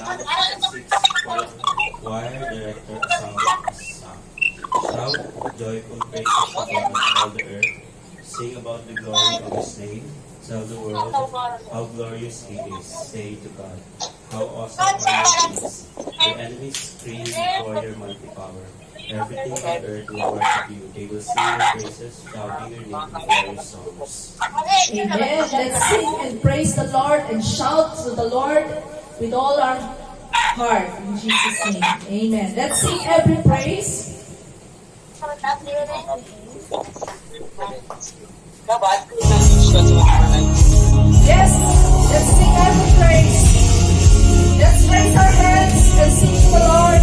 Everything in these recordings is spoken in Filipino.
Psalm 66, choir director, a song of a song. Shout joyful praises to God, all the earth. Sing about the glory of His name. Tell the world how glorious He is. Say to God, how awesome are your deeds. Your enemies scream before your mighty power. Everything on earth will worship you. They will sing your praises, shouting your name in glorious songs. Amen. Let's sing and praise the Lord and shout to the Lord with all our heart in Jesus' name. Amen. Let's sing every praise. Yes, let's sing every praise. Let's raise our hands and sing to the Lord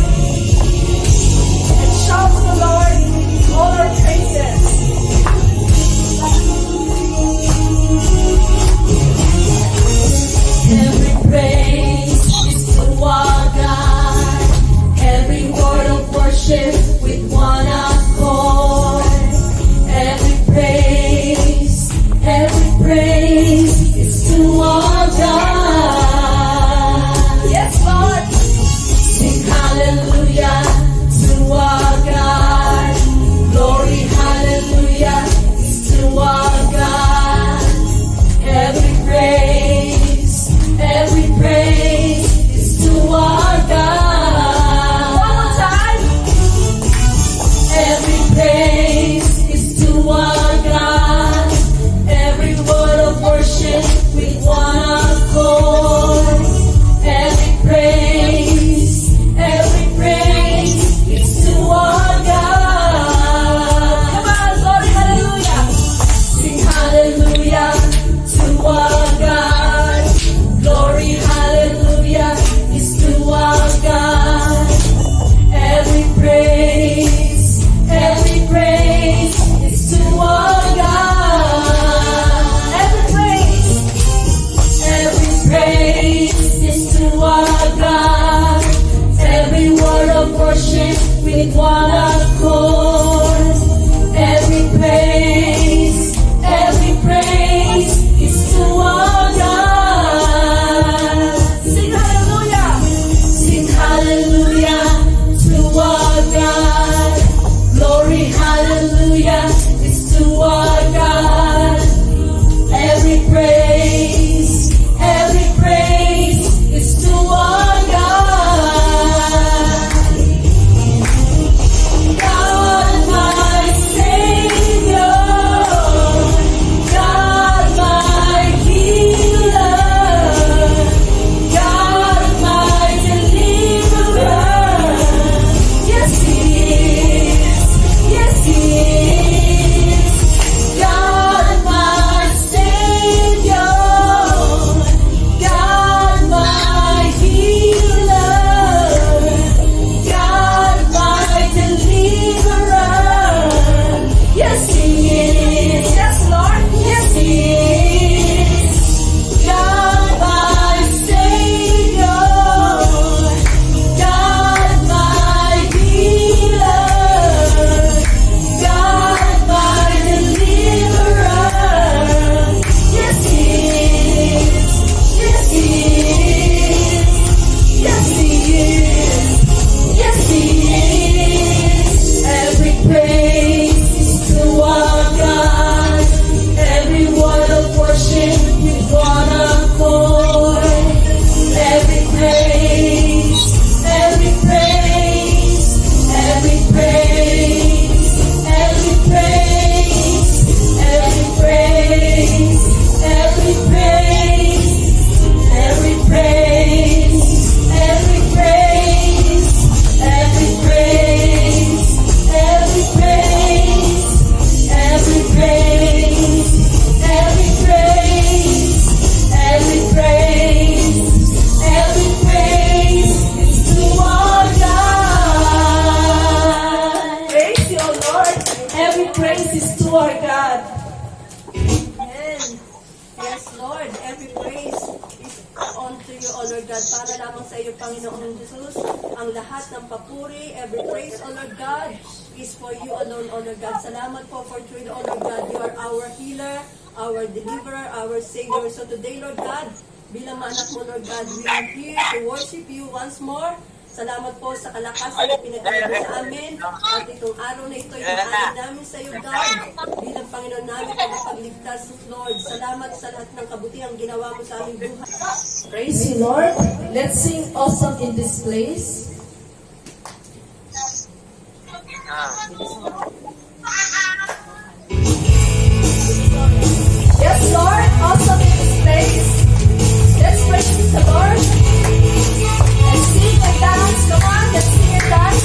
and shout to the Lord all our praises. Every praise is to our God. Every word of worship with one accord. Every praise is to our God. Yes, Lord. Sing hallelujah to our God. Glory, hallelujah is to our God. Every praise is to our God. One more time. Every praise is to our God. Every word of worship with one accord. Every praise is to our God. Come on, glory, hallelujah. Sing hallelujah to our God. Glory, hallelujah is to our God. Every praise is to our God. Every praise is to our God. Every word of worship with one accord. Every praise is to our God. Sing hallelujah. Sing hallelujah to our God. Glory, hallelujah is to our God. Every praise is to our God. God, my Savior. God, my healer. God, my deliverer. Yes, He is. Yes, He is. God, my Savior. God, my healer. God, my deliverer. Yes, He is. Yes, Lord. Yes, He is. God, my Savior. God, my healer. God, my deliverer. Yes, He is. Yes, He is. Yes, He is. Yes, He is. Every praise is to our God. Every word of worship with one accord. Every praise, every praise, every praise, every praise, every praise, every praise, every praise, every praise, every praise, every praise, every praise, every praise, every praise, every praise is to our God. Praise you, Lord. Every praise is to our God. Amen. Yes, Lord. Every praise is unto you, O Lord God. Para lamang sa iyo, Panginoong Jesus, ang lahat ng papuri, every praise, O Lord God, is for you alone, O Lord God. Salamat po for truly, O Lord God. You are our healer, our deliverer, our Savior. So today, Lord God, bilang mga anak mo, Lord God. We are here to worship you once more. Salamat po sa kalakasan na pinagkaloob mo sa amin. At itong araw na ito, ipahalin namin sa iyo, God. Bilang Panginoon namin, tagapagligtas, Lord. Salamat sa lahat ng kabutihang ginawa mo sa aming buhay. Praise you, Lord. Let's sing awesome in this place. Yes, Lord, awesome in this place. Let's praise the Lord. And sing and dance. Come on, let's sing and dance.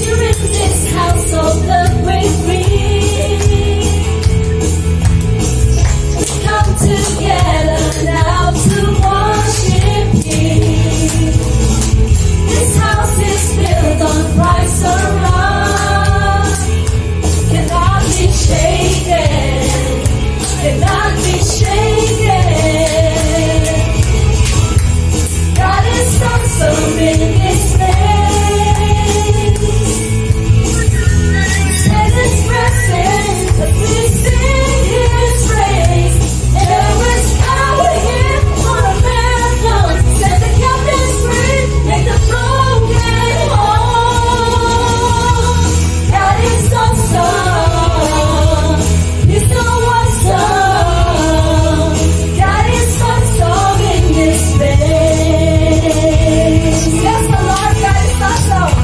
Here in this house of the great King, we come together now to worship Him. This house is built on Christ's rock, cannot be shaken, cannot be shaken. God is awesome in this place. In His presence, as we sing His praise. There is power here for a miracle. Set the captives free, make the broken whole. God is awesome. He's so awesome. God is awesome in this place. Yes, the Lord God is awesome.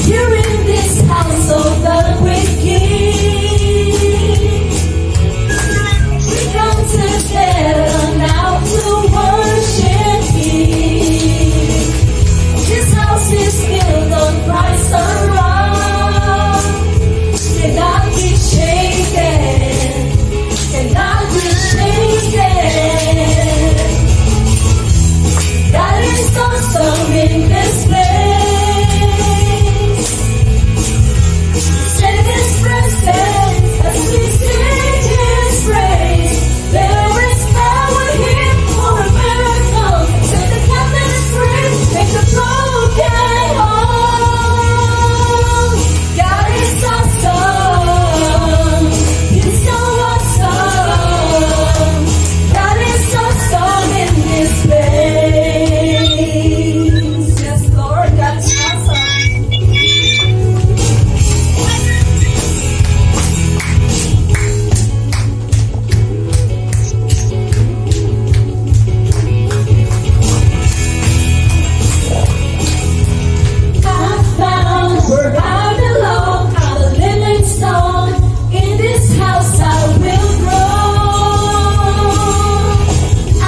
Here in this house of the great King, we come together now to worship Him. This house is built on Christ's rock, cannot be shaken, cannot be shaken. God is awesome in this place. Set His presence as we sing His praise. There is power here for a miracle. Set the captives free, make the broken whole. God is awesome. He's so awesome. God is awesome in this place. Yes, Lord God is awesome. I found where I belong. I'm a living stone. In this house I will grow. I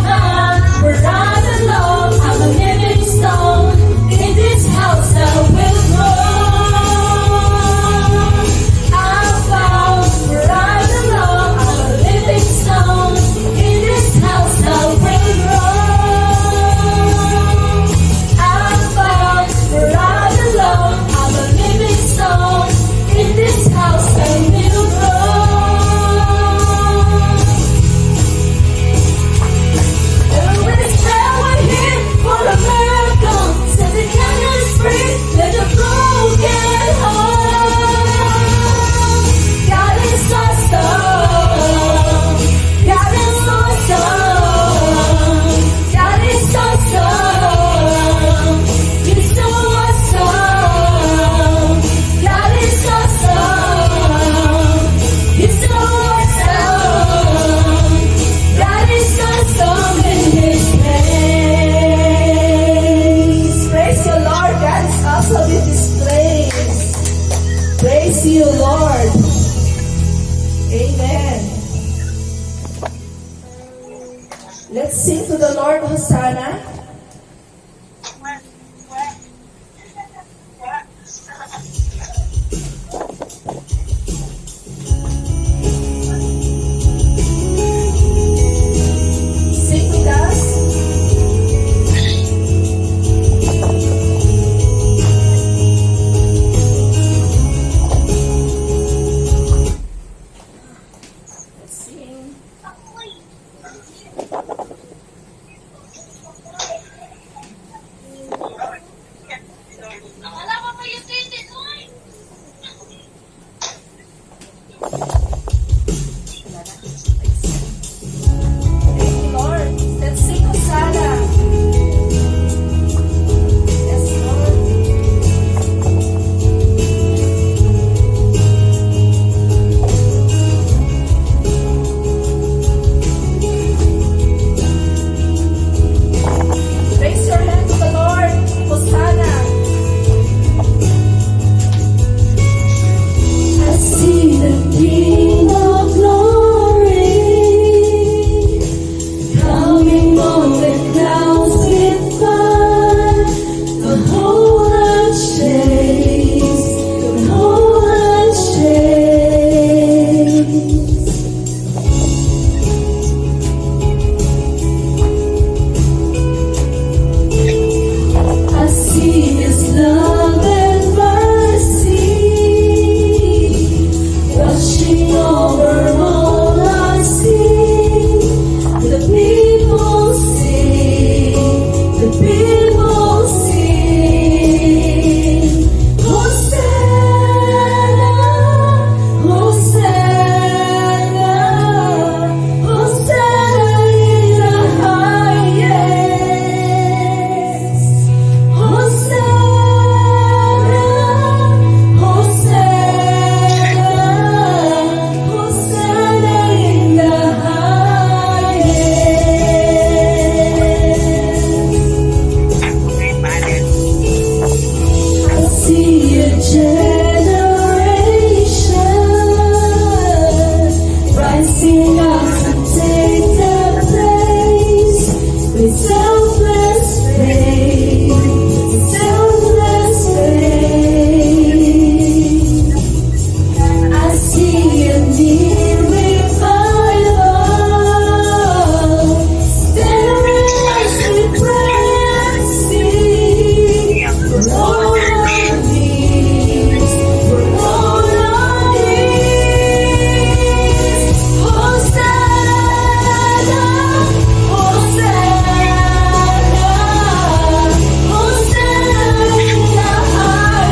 found where I belong. I'm a living stone. In this house I will grow. I found where I belong. I'm a living stone. In this house I will grow. I found where I belong. I'm a living stone. In this house I will grow. There is power here for a miracle. Set the captives free, let the broken whole. God is awesome. God is awesome. God is awesome. He's so awesome. God is awesome. He's so awesome. God is awesome in His place. Praise you, Lord God is awesome in this place. Praise you, Lord. Amen. Let's sing to the Lord, Hosanna. Sing with us. Let's sing. selfless faith, selfless faith. I see a deep revival. Stand as we pray and sing. For all our needs, for all our needs. Hosanna, Hosanna, Hosanna in the highest.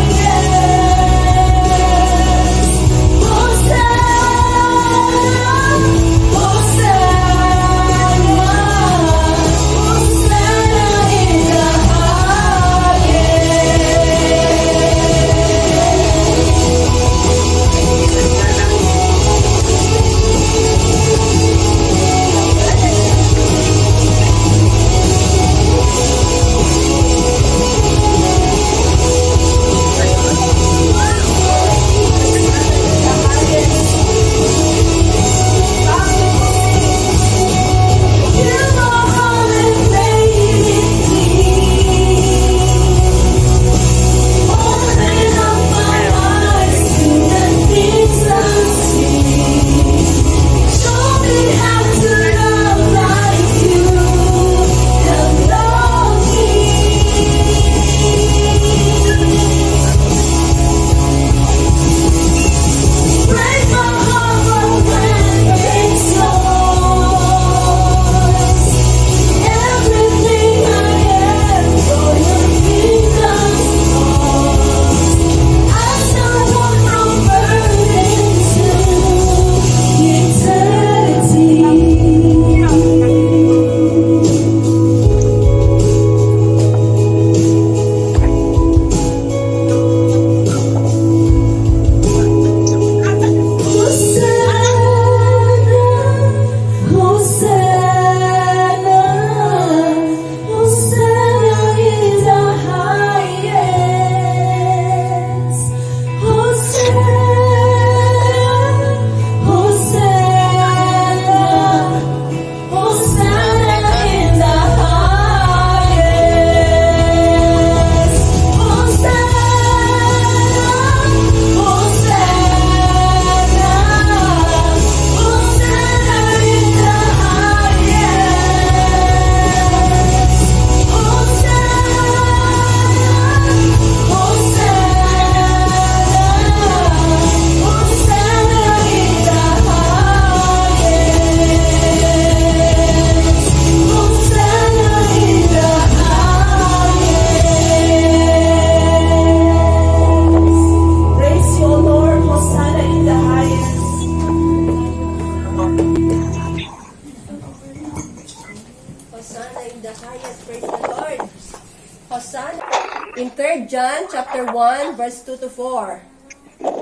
In 3 John chapter 1, verse 2 to 4.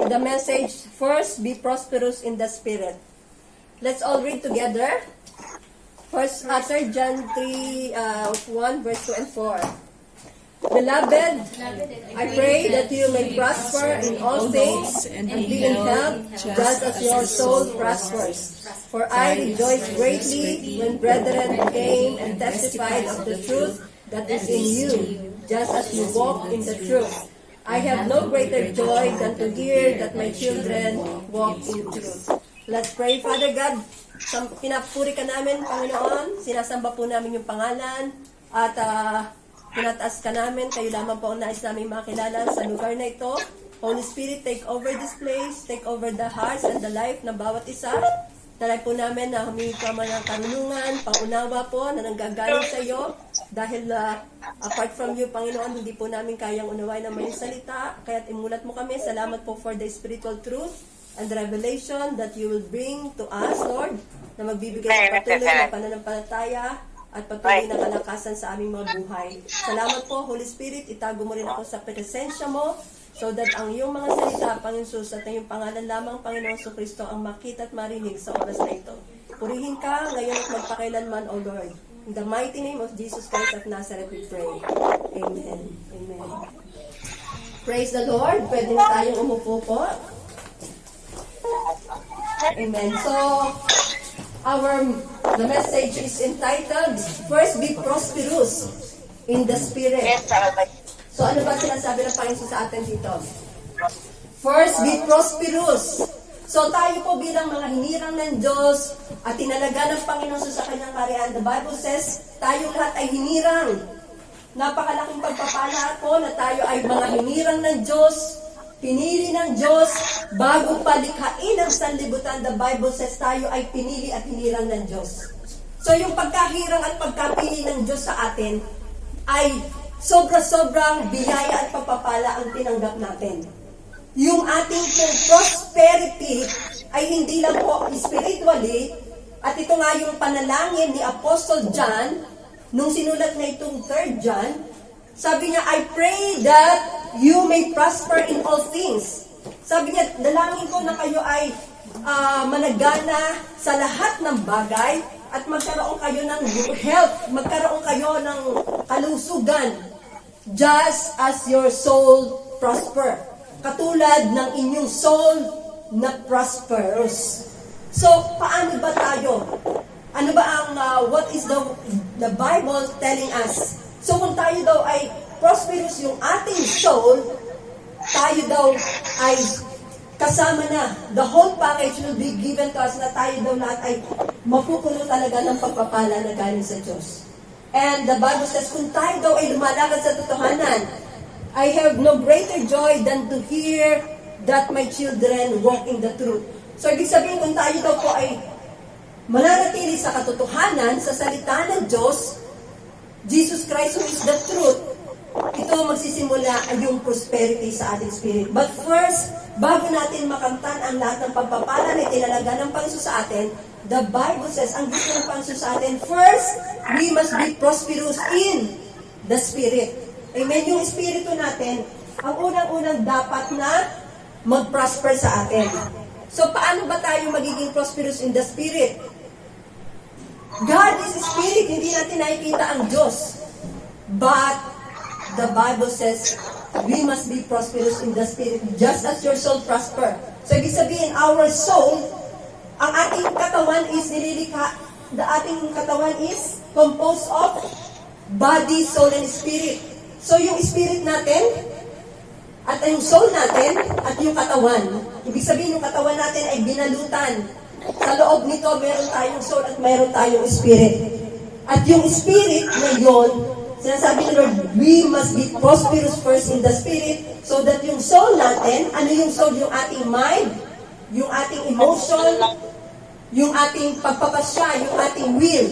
The message, first, be prosperous in the Spirit. Let's all read together. First, 3 John 3, 1, verse 2 and 4. Beloved, I pray that you may prosper in all things and be in health, just as your soul prospers. For I rejoice greatly when brethren came and testified of the truth that is in you, just as you walk in the truth. I have no greater joy than to hear that my children walk in truth. Let's pray. Father God, pinapuri ka namin, Panginoon. Sinasamba po namin yung pangalan at tinataas ka namin. Kayo lamang po ang nais namin makilala sa lugar na ito. Holy Spirit, take over this place, take over the hearts and the life ng bawat isa. Talay po namin na humingi ka man ng karunungan, pangunawa po na nanggagaling sa iyo. Dahil apart from you, Panginoon, hindi po namin kayang unawain ang mayong salita. Kaya't imulat mo kami. Salamat po for the spiritual truth and the revelation that you will bring to us, Lord, na magbibigay ng patuloy na pananampalataya at patuloy na kalakasan sa aming mga buhay. Salamat po, Holy Spirit, itago mo rin ako sa presensya mo so that ang iyong mga salita, Panginoon Jesus, at ang iyong pangalan lamang, Panginoon Kristo, ang makita at marinig sa oras na ito. Purihin ka ngayon at magpakailanman, O Lord. In the mighty name of Jesus Christ of Nazareth we pray. Amen. Amen. Praise the Lord. Pwede na tayong umupo po. Amen. So, the message is entitled, First Be Prosperous prosperous in the Spirit. Yes, Sarabay. So ano ba sinasabi ng Panginoon sa atin dito? First, be prosperous. So tayo po bilang mga hinirang ng Diyos at tinalaga ng Panginoon sa kanyang kaharian, the Bible says, tayo lahat ay hinirang. Napakalaking pagpapala po na tayo ay mga hinirang ng Diyos, pinili ng Diyos, bago palikhain ang sanlibutan, the Bible says tayo ay pinili at hinirang ng Diyos. So yung pagkahirang at pagkapili ng Diyos sa atin ay sobra-sobrang biyaya at pagpapala ang tinanggap natin. Yung ating prosperity ay hindi lang po spiritually, at ito nga yung panalangin ni Apostle John, nung sinulat na itong 3 John, sabi niya, I pray that you may prosper in all things. Sabi niya, dalangin ko na kayo ay managana sa lahat ng bagay at magkaroon kayo ng health, magkaroon kayo ng kalusugan, just as your soul prosper. Katulad ng inyong soul na prosperous. So, paano ba tayo? Ano ba ang, what is the Bible telling us? So, kung tayo daw ay prosperous yung ating soul, tayo daw ay kasama na. The whole package will be given to us na tayo daw lahat ay mapupuno talaga ng pagpapala na galing sa Diyos. And the Bible says, kung tayo daw ay lumalakad sa totohanan, I have no greater joy than to hear that my children walk in the truth. So, ibig sabihin, kung tayo daw po ay mananatili sa katotohanan, sa salita ng Diyos, Jesus Christ who is the truth, ito magsisimula ay yung prosperity sa ating spirit. But first, bago natin makamtan ang lahat ng pagpapala na itinalaga ng Panginoon sa atin, the Bible says, ang gusto ng Panginoon sa atin, first, we must be prosperous in the Spirit. Amen. Yung espiritu natin, ang unang-unang dapat na mag-prosper sa atin. So, paano ba tayo magiging prosperous in the Spirit? God is Spirit, hindi natin nakikita ang Diyos. But, the Bible says, we must be prosperous in the Spirit, just as your soul prosper. So, ibig sabihin, our soul, ang ating katawan is nililikha, the ating katawan is composed of body, soul, and spirit. So, yung spirit natin, at yung soul natin, at yung katawan. Ibig sabihin, yung katawan natin ay binalutan. Sa loob nito, meron tayong soul at meron tayong spirit. At yung spirit na yun, sinasabi ni Lord, we must be prosperous first in the spirit, so that yung soul natin, ano yung soul? Yung ating mind, yung ating emotion, yung ating pagpapasya, yung ating will,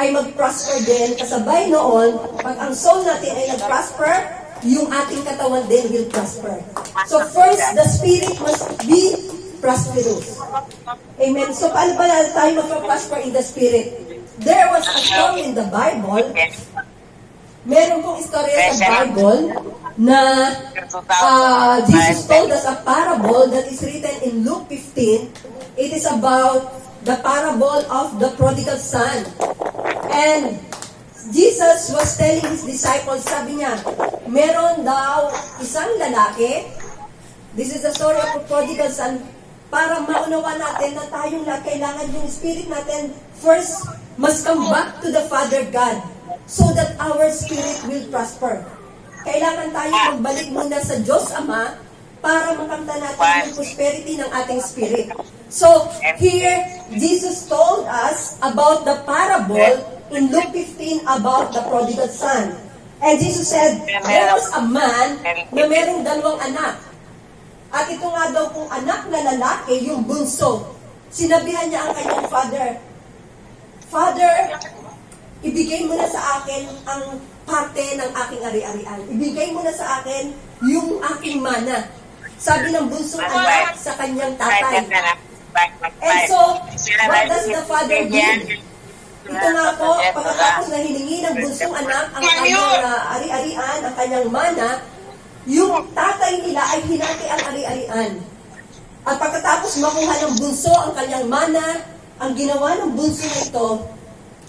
ay mag-prosper din. Kasabay noon, pag ang soul natin ay nag-prosper, yung ating katawan din will prosper. So first, the spirit must be prosperous. Amen. So paano ba tayo mag-prosper in the spirit? There was a story in the Bible. Meron pong istorya sa Bible na Jesus told us a parable that is written in Luke 15. It is about the parable of the prodigal son. And Jesus was telling His disciples, sabi niya, meron daw isang lalaki, this is the story of the prodigal son, para maunawa natin na tayong lahat, kailangan yung spirit natin first must come back to the Father God so that our spirit will prosper. Kailangan tayo magbalik muna sa Diyos Ama para makamta natin yung prosperity ng ating spirit. So, here, Jesus told us about the parable in Luke 15 about the prodigal son. And Jesus said, there was a man na merong 2 anak. At ito nga daw kung anak na lalaki, yung bunso, sinabihan niya ang kanyang father, Father, ibigay mo na sa akin ang parte ng aking ari-arian. Ibigay mo na sa akin yung aking mana. Sabi ng bunsong anak sa kanyang tatay. And so, what does the father do? Ito nga po, pagkatapos na hiningi ng bunsong anak ang kanyang ari-arian, ang kanyang mana, yung tatay nila ay hinati ang ari-arian. At pagkatapos makuha ng bunso ang kanyang mana, ang ginawa ng bunso na ito,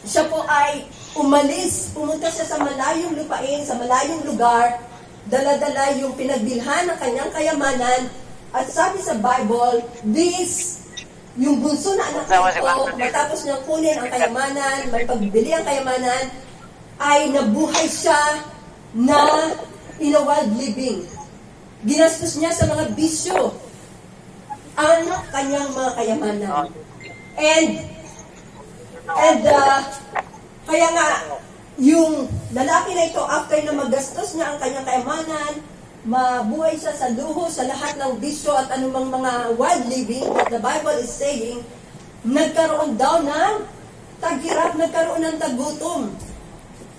siya po ay umalis, pumunta siya sa malayong lupain, sa malayong lugar, dala-dala yung pinagbilhan ng kanyang kayamanan, at sabi sa Bible, yung bunso na anak nito, matapos niyang kunin ang kayamanan, may pagbili ang kayamanan, ay nabuhay siya na in a wild living. Ginastos niya sa mga bisyo ang kanyang mga kayamanan. And kaya nga, yung lalaki na ito, after na magastos niya ang kanyang kayamanan, mabuhay siya sa luho, sa lahat ng bisyo at anumang mga wild living that the Bible is saying, nagkaroon daw ng taghirap, nagkaroon ng tagutom.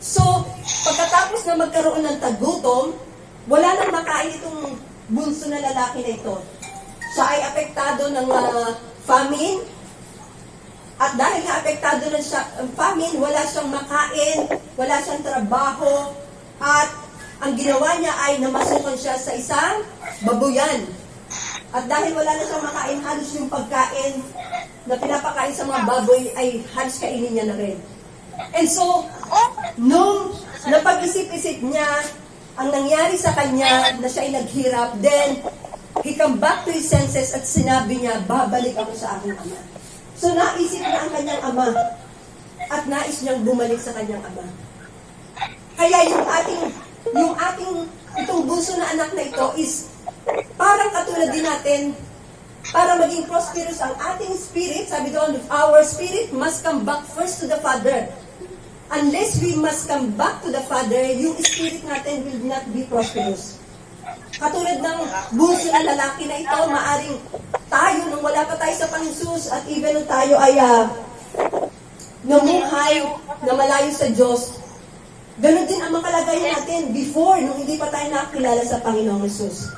So, pagkatapos na magkaroon ng tagutom, wala nang makain itong bunso na lalaki na ito. Siya ay apektado ng famine, at dahil na apektado ng famine, wala siyang makain, wala siyang trabaho, at ang ginawa niya ay namasukan siya sa isang babuyan. At dahil wala na siyang makain, halos yung pagkain na pinapakain sa mga baboy ay halos kainin niya na rin. And so, nung napag-isip-isip niya ang nangyari sa kanya na siya ay naghirap, then he come back to his senses at sinabi niya, babalik ako sa aking ama. So naisip niya ang kanyang ama at nais niyang bumalik sa kanyang ama. Kaya itong bunso na anak na ito is parang katulad din natin, para maging prosperous ang ating spirit, sabi doon, our spirit must come back first to the Father. Unless we must come back to the Father, yung spirit natin will not be prosperous. Katulad ng bunso na lalaki na ito, maaring tayo, nung wala pa tayo sa Panginoon at even nung tayo ay namuhay na malayo sa Diyos, ganun din ang makalagayan natin before, nung hindi pa tayo nakakilala sa Panginoong Jesus.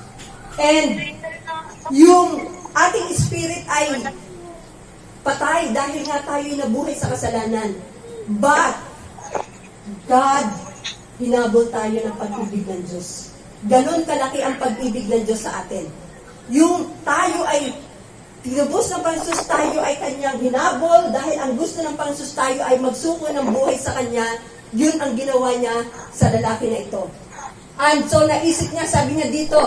And yung ating spirit ay patay dahil nga tayo nabuhay sa kasalanan. But God, hinabol tayo ng pag-ibig ng Diyos. Ganon kalaki ang pag-ibig ng Diyos sa atin. Yung tayo ay tinubos ng Panginoon, tayo ay kanyang hinabol dahil ang gusto ng Panginoon tayo ay magsuko ng buhay sa kanya, yun ang ginawa niya sa lalaki na ito. And so naisip niya, sabi niya dito,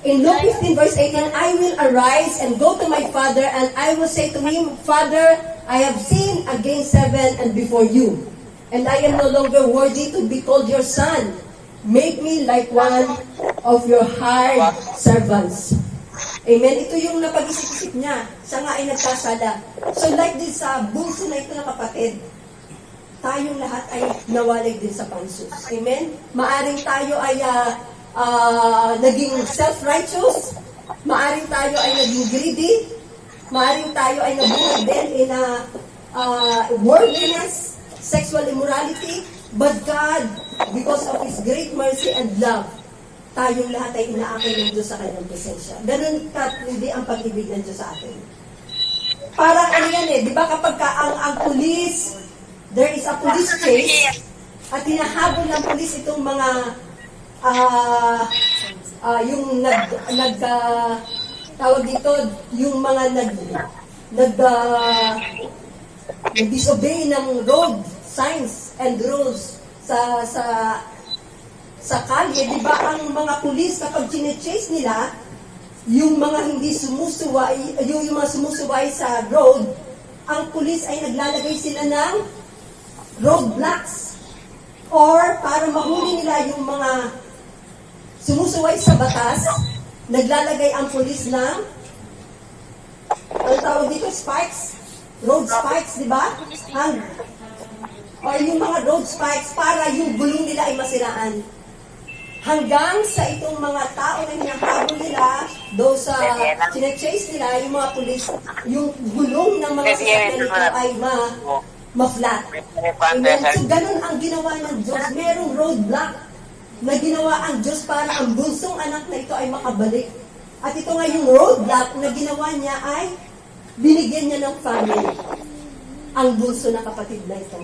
in Luke 15 verse 18, I will arise and go to my father and I will say to him, Father, I have sinned against heaven and before you, and I am no longer worthy to be called your son. Make me like one of your hired servants. Amen? Ito yung napag-isip-isip niya. Siya nga ay nagkasala. So like this sa bunso na ito na kapatid, tayong lahat ay nawalig din sa Panginoon. Amen? Maaring tayo ay naging self-righteous, maaring tayo ay naging greedy, maaring tayo ay nabuhay din in worldliness, sexual immorality, but God, because of His great mercy and love, tayong lahat ay inaakay ng Diyos sa kanyang presensya. Ganun hindi ang pag-ibig ng Diyos sa atin. Parang ano yan di ba kapag ang police, there is a police chase, at hinahabol ng police itong mga yung tawag dito, yung mga nag-disobey ng road signs and rules sa kalye, di ba ang mga pulis kapag chine-chase nila, yung mga hindi sumusuway, yung mga sumusuway sa road, ang pulis ay naglalagay sila ng roadblocks or para mahuli nila yung mga sumusuway sa batas, naglalagay ang pulis ng ang tawag dito, spikes, road spikes, di ba? O yung mga road spikes para yung gulong nila ay masiraan. Hanggang sa itong mga tao na hinahabol nila, do sa chine-chase nila, yung mga pulis, yung gulong ng mga sasakyan nito ay ma-flat. Amen? So, ganun ang ginawa ng Diyos. Merong roadblock na ginawa ang Diyos para ang bunsong anak na ito ay makabalik. At ito nga yung roadblock na ginawa niya ay binigyan niya ng family ang bunso na kapatid na ito.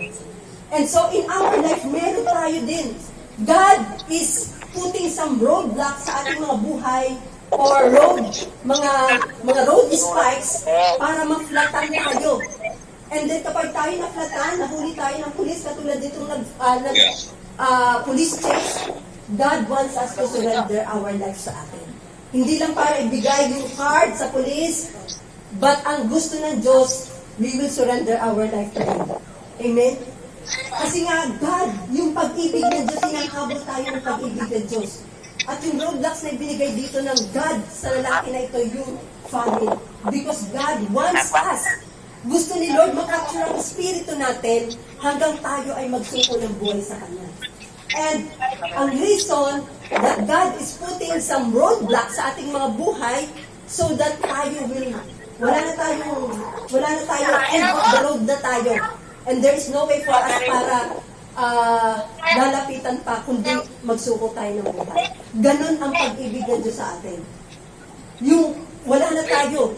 And so in our life, meron tayo din. God is putting some roadblock sa ating mga buhay or mga road spikes para ma-flatan tayo. And then kapag tayo na-flatan, nahuli tayo ng pulis, katulad ditong police chase, God wants us to surrender our life sa atin. Hindi lang para ibigay yung card sa pulis, but ang gusto ng Diyos, we will surrender our life to Him. Amen? Kasi nga, God, yung pag-ibig ng Diyos, sinanghabol tayo ng pag-ibig ng Diyos. At yung roadblocks na ibinigay dito ng God sa lalaki na ito, yung family. Because God wants us. Gusto ni Lord makapture ang espiritu natin hanggang tayo ay magsuko ng buhay sa Kanya. And ang reason that God is putting some roadblocks sa ating mga buhay so that tayo will, wala na tayo, end of the road na tayo. And there is no way for us para lalapitan pa kundi magsuko tayo ng buhay. Ganon ang pag-ibig ng Diyos sa atin. Yung wala na tayo.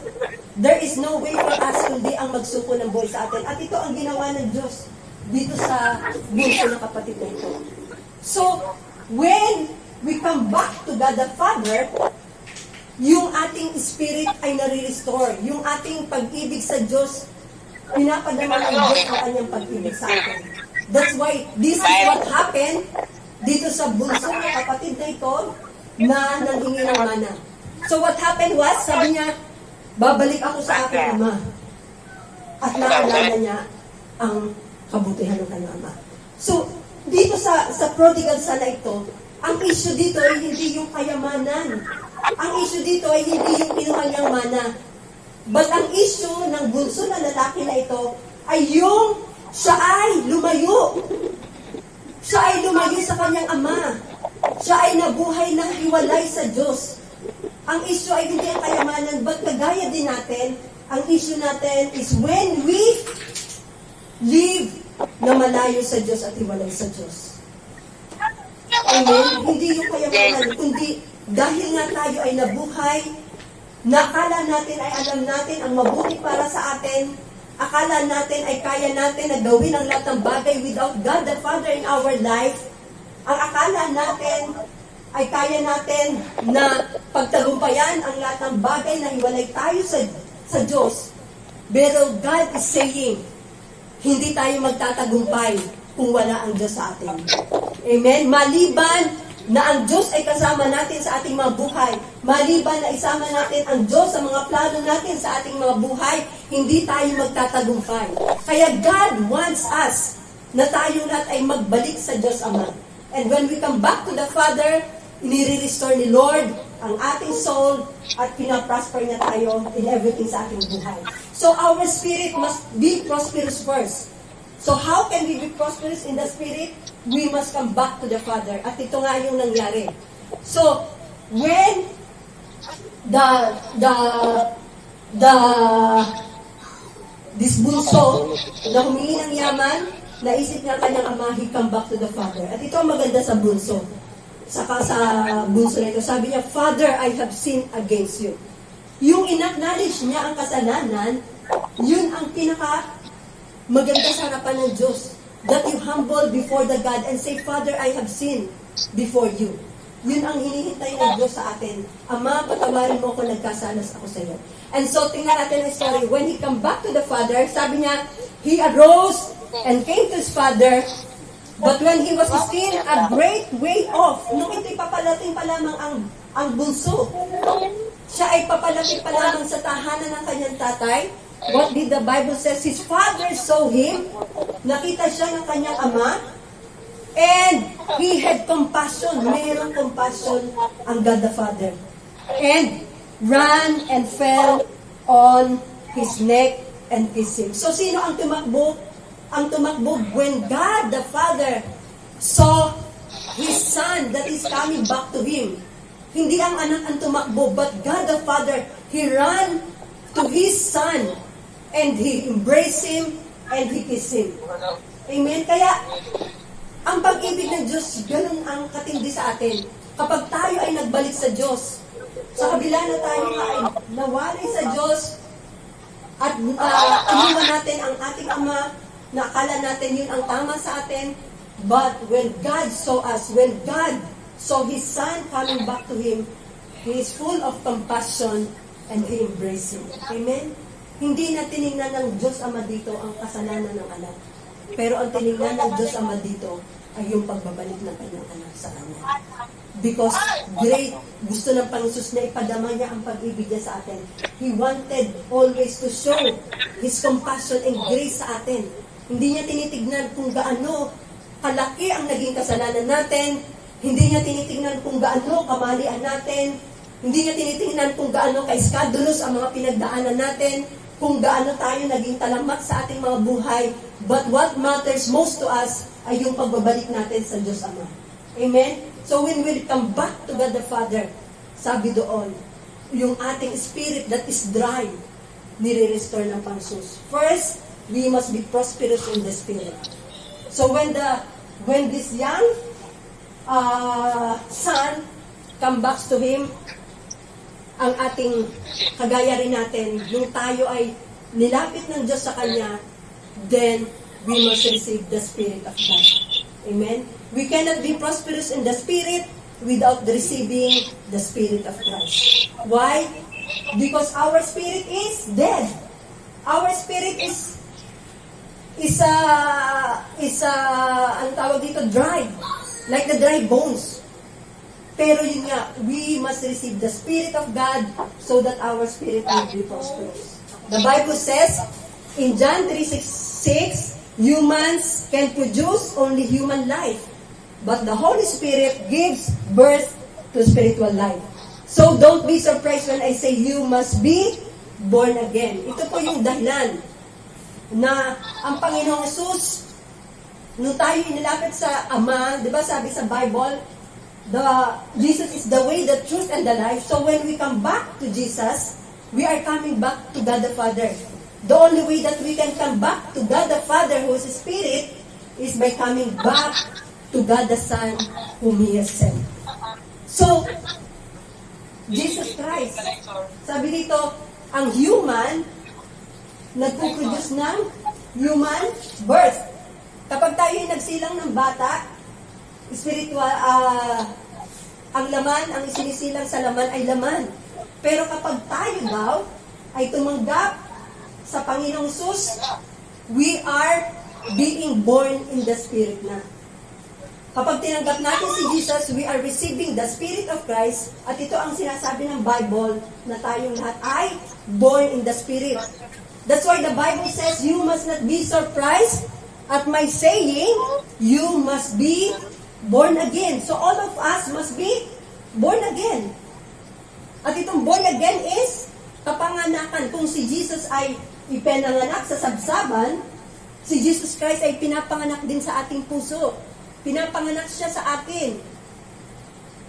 There is no way for us kundi ang magsuko ng buhay sa atin. At ito ang ginawa ng Diyos dito sa bunso ng kapatid na ito. So, when we come back to God the Father, yung ating spirit ay nare-restore. Yung ating pag-ibig sa Diyos, pinapadama ng Diyos ang kanyang pag-ibig sa atin. That's why this is what happened dito sa bunso ng kapatid na ito na nanghingi ng mana. So what happened was, sabi niya, babalik ako sa aking ama. At naalala niya ang kabutihan ng kanyang ama. So, dito sa prodigal son na ito, ang issue dito ay hindi yung kayamanan. Ang issue dito ay hindi yung kinuha niyang mana. But ang issue ng bunso na lalaki na ito ay yung siya ay lumayo. Siya ay lumayo sa kanyang ama. Siya ay nabuhay na hiwalay sa Diyos. Ang issue ay hindi ang kayamanan, but kagaya din natin, ang issue natin is when we live na malayo sa Diyos at hiwalay sa Diyos. Amen? Hindi yung kayamanan, kundi dahil nga tayo ay nabuhay, nakala natin ay alam natin ang mabuti para sa atin, akala natin ay kaya natin na gawin ang lahat ng bagay without God the Father in our life, ang akala natin ay kaya natin na pagtagumpayan ang lahat ng bagay na hiwalay tayo sa Diyos. Pero God is saying, hindi tayo magtatagumpay kung wala ang Diyos sa atin. Amen? Maliban na ang Diyos ay kasama natin sa ating mga buhay, maliban na isama natin ang Diyos sa mga plano natin sa ating mga buhay, hindi tayo magtatagumpay. Kaya God wants us na tayo lahat ay magbalik sa Diyos Ama. And when we come back to the Father, inire-restore ni Lord ang ating soul at pinaprosper niya tayo in everything sa ating buhay. So our spirit must be prosperous first. So how can we be prosperous in the spirit? We must come back to the Father. At ito nga yung nangyari. So when this bunso na humingi ng yaman, naisip niya kanyang ama, he come back to the Father. At ito ang maganda sa bunso. Saka sa bunso na ito, sabi niya, Father, I have sinned against you. Yung in-acknowledge niya ang kasalanan, yun ang pinaka maganda sa harapan ng Diyos. That you humble before the God and say, Father, I have sinned before you. Yun ang hinihintay ng Diyos sa atin. Ama, patawarin mo kung nagkasalas ako sa iyo. And so, tingnan natin ang story. When he come back to the Father, sabi niya, he arose and came to his father. But when he was still a great way off, nung ito'y papalating pa lamang ang bunso, siya ay papalating pa lamang sa tahanan ng kanyang tatay, what did the Bible says? His father saw him, nakita siya ng kanyang ama, and he had compassion, mayroong compassion ang God the Father, and ran and fell on his neck and kissed him. So sino ang tumakbo? Ang tumakbo when God the Father saw His Son that is coming back to Him. Hindi ang anak ang tumakbo, but God the Father, He ran to His Son and He embraced Him and He kissed Him. Amen? Kaya, ang pag-ibig ng Diyos, ganun ang katindi sa atin. Kapag tayo ay nagbalik sa Diyos, sa kabila na tayo ay nawalay sa Diyos, at inuman natin ang ating Ama, na akala natin yun ang tama sa atin, but when God saw us, when God saw His Son coming back to Him, He is full of compassion and He embraced Him. Amen? Hindi na tinignan ng Diyos Ama dito ang kasalanan ng anak. Pero ang tinignan ng Diyos Ama dito ay yung pagbabalik ng kanyang anak sa Kanya. Because great, gusto ng Panginoon na ipadama niya ang pag-ibig niya sa atin. He wanted always to show His compassion and grace sa atin. Hindi niya tinitignan kung gaano kalaki ang naging kasalanan natin. Hindi niya tinitignan kung gaano kamalian natin. Hindi niya tinitingnan kung gaano ka-escandalous ang mga pinagdaanan natin, kung gaano tayo naging talamak sa ating mga buhay. But what matters most to us ay yung pagbabalik natin sa Diyos Ama. Amen? So when we come back to God the Father, sabi doon, yung ating spirit that is dry, nire-restore ng Panginoon. First, we must be prosperous in the spirit. So when this young son come back to him, ang ating kagaya rin natin, yung tayo ay nilapit ng Diyos sa Kanya, then we must receive the Spirit of God. Amen? We cannot be prosperous in the Spirit without receiving the Spirit of Christ. Why? Because our spirit is dead. Our spirit is ang tawag dito, dry. Like the dry bones. Pero yun nga, we must receive the Spirit of God so that our spirit will be prosperous. The Bible says, in John 3:6, humans can produce only human life, but the Holy Spirit gives birth to spiritual life. So don't be surprised when I say you must be born again. Ito po yung dahilan na ang Panginoong Hesus, nung tayo inilapit sa Ama, di ba sabi sa Bible, Jesus is the way, the truth, and the life. So when we come back to Jesus, we are coming back to God the Father. The only way that we can come back to God the Father, who is Spirit, is by coming back to God the Son, whom He has sent. So, Jesus Christ, sabi dito, ang human, nagpo-produce ng human birth. Kapag tayo ay nagsilang ng bata, spiritual, ang laman, ang isinisilang sa laman ay laman. Pero kapag tayo daw ay tumanggap sa Panginoong Sus, we are being born in the Spirit na. Kapag tinanggap natin si Jesus, we are receiving the Spirit of Christ, at ito ang sinasabi ng Bible na tayong lahat ay born in the Spirit. That's why the Bible says, you must not be surprised at my saying, you must be born again. So all of us must be born again. At itong born again is kapanganakan. Kung si Jesus ay ipinanganak sa sabsaban, si Jesus Christ ay pinapanganak din sa ating puso. Pinapanganak siya sa atin.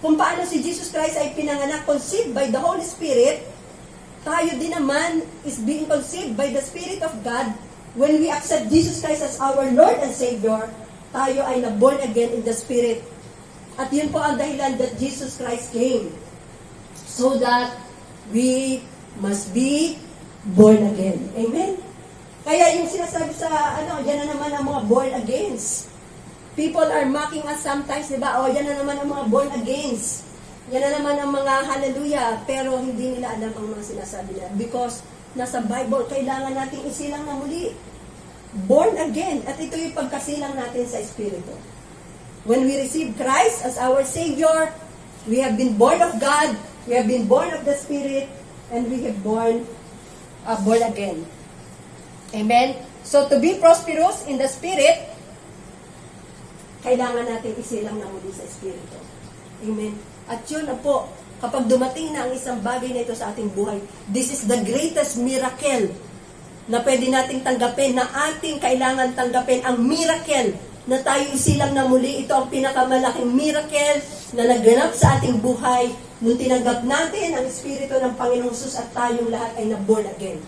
Kung paano si Jesus Christ ay pinanganak, conceived by the Holy Spirit, tayo din naman is being conceived by the Spirit of God. When we accept Jesus Christ as our Lord and Savior, tayo ay na-born again in the Spirit. At yun po ang dahilan that Jesus Christ came. So that we must be born again. Amen? Kaya yung sinasabi sa, yan na naman ang mga born agains. People are mocking us sometimes, di ba? Yan na naman ang mga born agains. Yan na naman ang mga hallelujah. Pero hindi nila alam ang mga sinasabi nila. Because nasa Bible, kailangan nating isilang na muli. Born again. At ito yung pagkasilang natin sa Espiritu. When we receive Christ as our Savior, we have been born of God, we have been born of the Spirit, and we have born again. Amen? So to be prosperous in the Spirit, kailangan natin isilang na muli sa Espiritu. Amen? At yun na po, kapag dumating na ang isang bagay na ito sa ating buhay, this is the greatest miracle na pwede nating tanggapin, na ating kailangan tanggapin, ang miracle na tayo isilang na muli. Ito ang pinakamalaking miracle na naganap sa ating buhay nung tinanggap natin ang Espiritu ng Panginoong Sus at tayong lahat ay na-born again.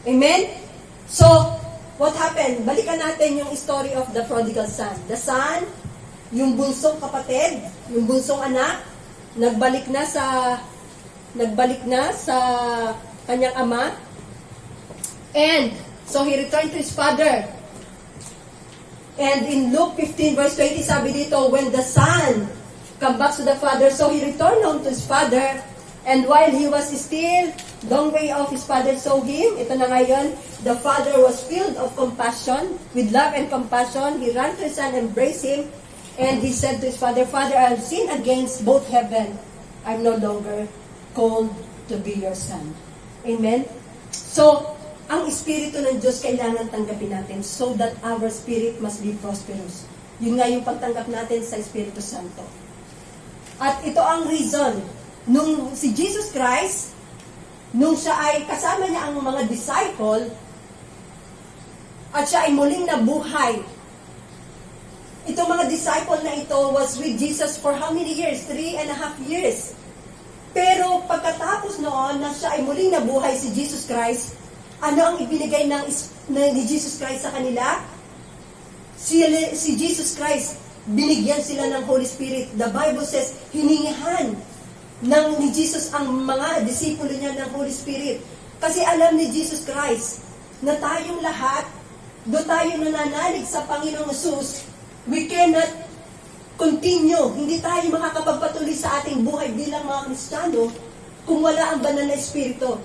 Amen? So, what happened? Balikan natin yung story of the prodigal son. The son, yung bunsong kapatid, yung bunsong anak, nagbalik na sa kanyang ama. And so he returned to his father. And in Luke 15 verse 20, sabi dito, when the son come back to the father, so he returned home to his father, and while he was still long way off, his father saw him. Ito na ngayon, the father was filled of compassion, with love and compassion. He ran to his son, embraced him, and he said to his father, Father, I have sinned against both heaven. I'm no longer called to be your son. Amen? So, ang Espiritu ng Diyos kailangan tanggapin natin so that our spirit must be prosperous. Yun nga yung pagtanggap natin sa Espiritu Santo. At ito ang reason, nung si Jesus Christ, nung siya ay kasama niya ang mga disciple, at siya ay muling nabuhay. Itong mga disciple na ito was with Jesus for how many years? 3.5 years. Pero pagkatapos noon na siya ay muling nabuhay si Jesus Christ, ano ang ibinigay ni Jesus Christ sa kanila? Si Jesus Christ, binigyan sila ng Holy Spirit. The Bible says, hiningihan ni Jesus ang mga disipulo niya ng Holy Spirit. Kasi alam ni Jesus Christ na tayong lahat, do tayo nananalig sa Panginoong Jesus, we cannot continue. Hindi tayo makakapagpatuloy sa ating buhay bilang mga Kristiyano kung wala ang banal na Espiritu.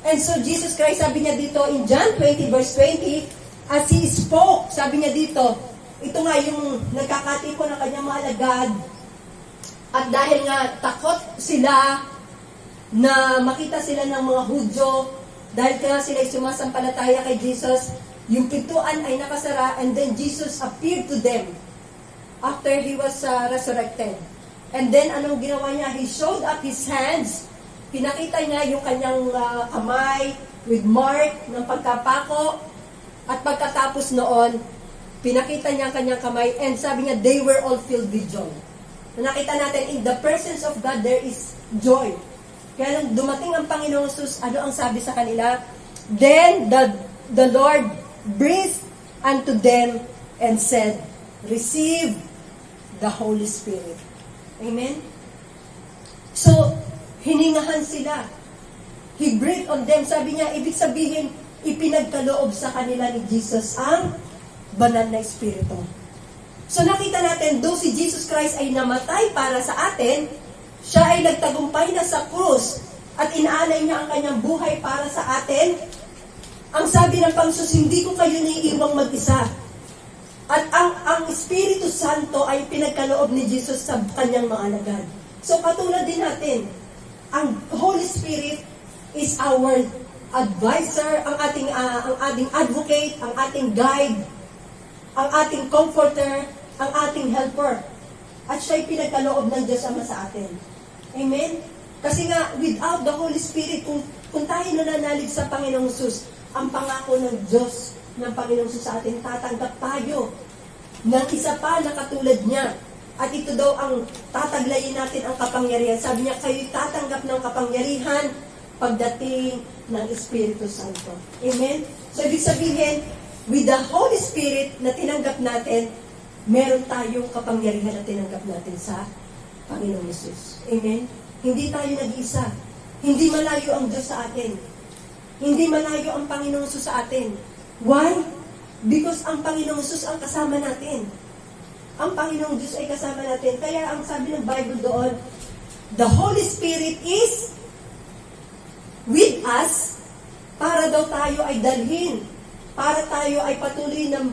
And so Jesus Christ, sabi niya dito in John 20 verse 20, as He spoke, sabi niya dito, ito nga yung nagkakatiko ng kanyang mga alagad. At dahil nga takot sila na makita sila ng mga Hudyo, dahil nga sila ay sumasampalataya kay Jesus, yung pintuan ay nakasara, and then Jesus appeared to them after He was resurrected. And then anong ginawa niya? He showed up His hands. Pinakita niya yung kanyang kamay with mark ng pagkapako. At pagkatapos noon, pinakita niya ang kanyang kamay, and sabi niya, they were all filled with joy. Nakita natin, in the presence of God, there is joy. Kaya nung dumating ang Panginoong Jesus, ano ang sabi sa kanila? Then the Lord breathed unto them and said, receive the Holy Spirit. Amen? So, hiningahan sila. He breathed on them. Sabi niya, ibig sabihin, ipinagkaloob sa kanila ni Jesus ang banal na Espiritu. So nakita natin, though si Jesus Christ ay namatay para sa atin, siya ay nagtagumpay na sa krus at inaalay niya ang kanyang buhay para sa atin. Ang sabi ng Panginoon, hindi ko kayo naiiwang mag-isa. At ang Espiritu Santo ay pinagkaloob ni Jesus sa kanyang mga alagad. So katulad din natin, ang Holy Spirit is our advisor, ang ating advocate, ang ating guide, ang ating comforter, ang ating helper. At siya'y pinagkaloob ng Diyos Ama sa atin. Amen? Kasi nga, without the Holy Spirit, kung tayo nananalig sa Panginoong Jesus, ang pangako ng Diyos, ng Panginoong Jesus sa atin, tatanggap tayo ng isa pa na katulad niya. At ito daw ang tataglayin natin ang kapangyarihan. Sabi niya, kayo'y tatanggap ng kapangyarihan pagdating ng Espiritu Santo. Amen? So, ibig sabihin, with the Holy Spirit na tinanggap natin, meron tayong kapangyarihan na tinanggap natin sa Panginoong Jesus. Amen? Hindi tayo nag-iisa. Hindi malayo ang Diyos sa atin. Hindi malayo ang Panginoong Jesus sa atin. Why? Because ang Panginoong Jesus ang kasama natin. Ang Panginoong Diyos ay kasama natin. Kaya ang sabi ng Bible doon, the Holy Spirit is with us para daw tayo ay dalhin. Para tayo ay patuloy na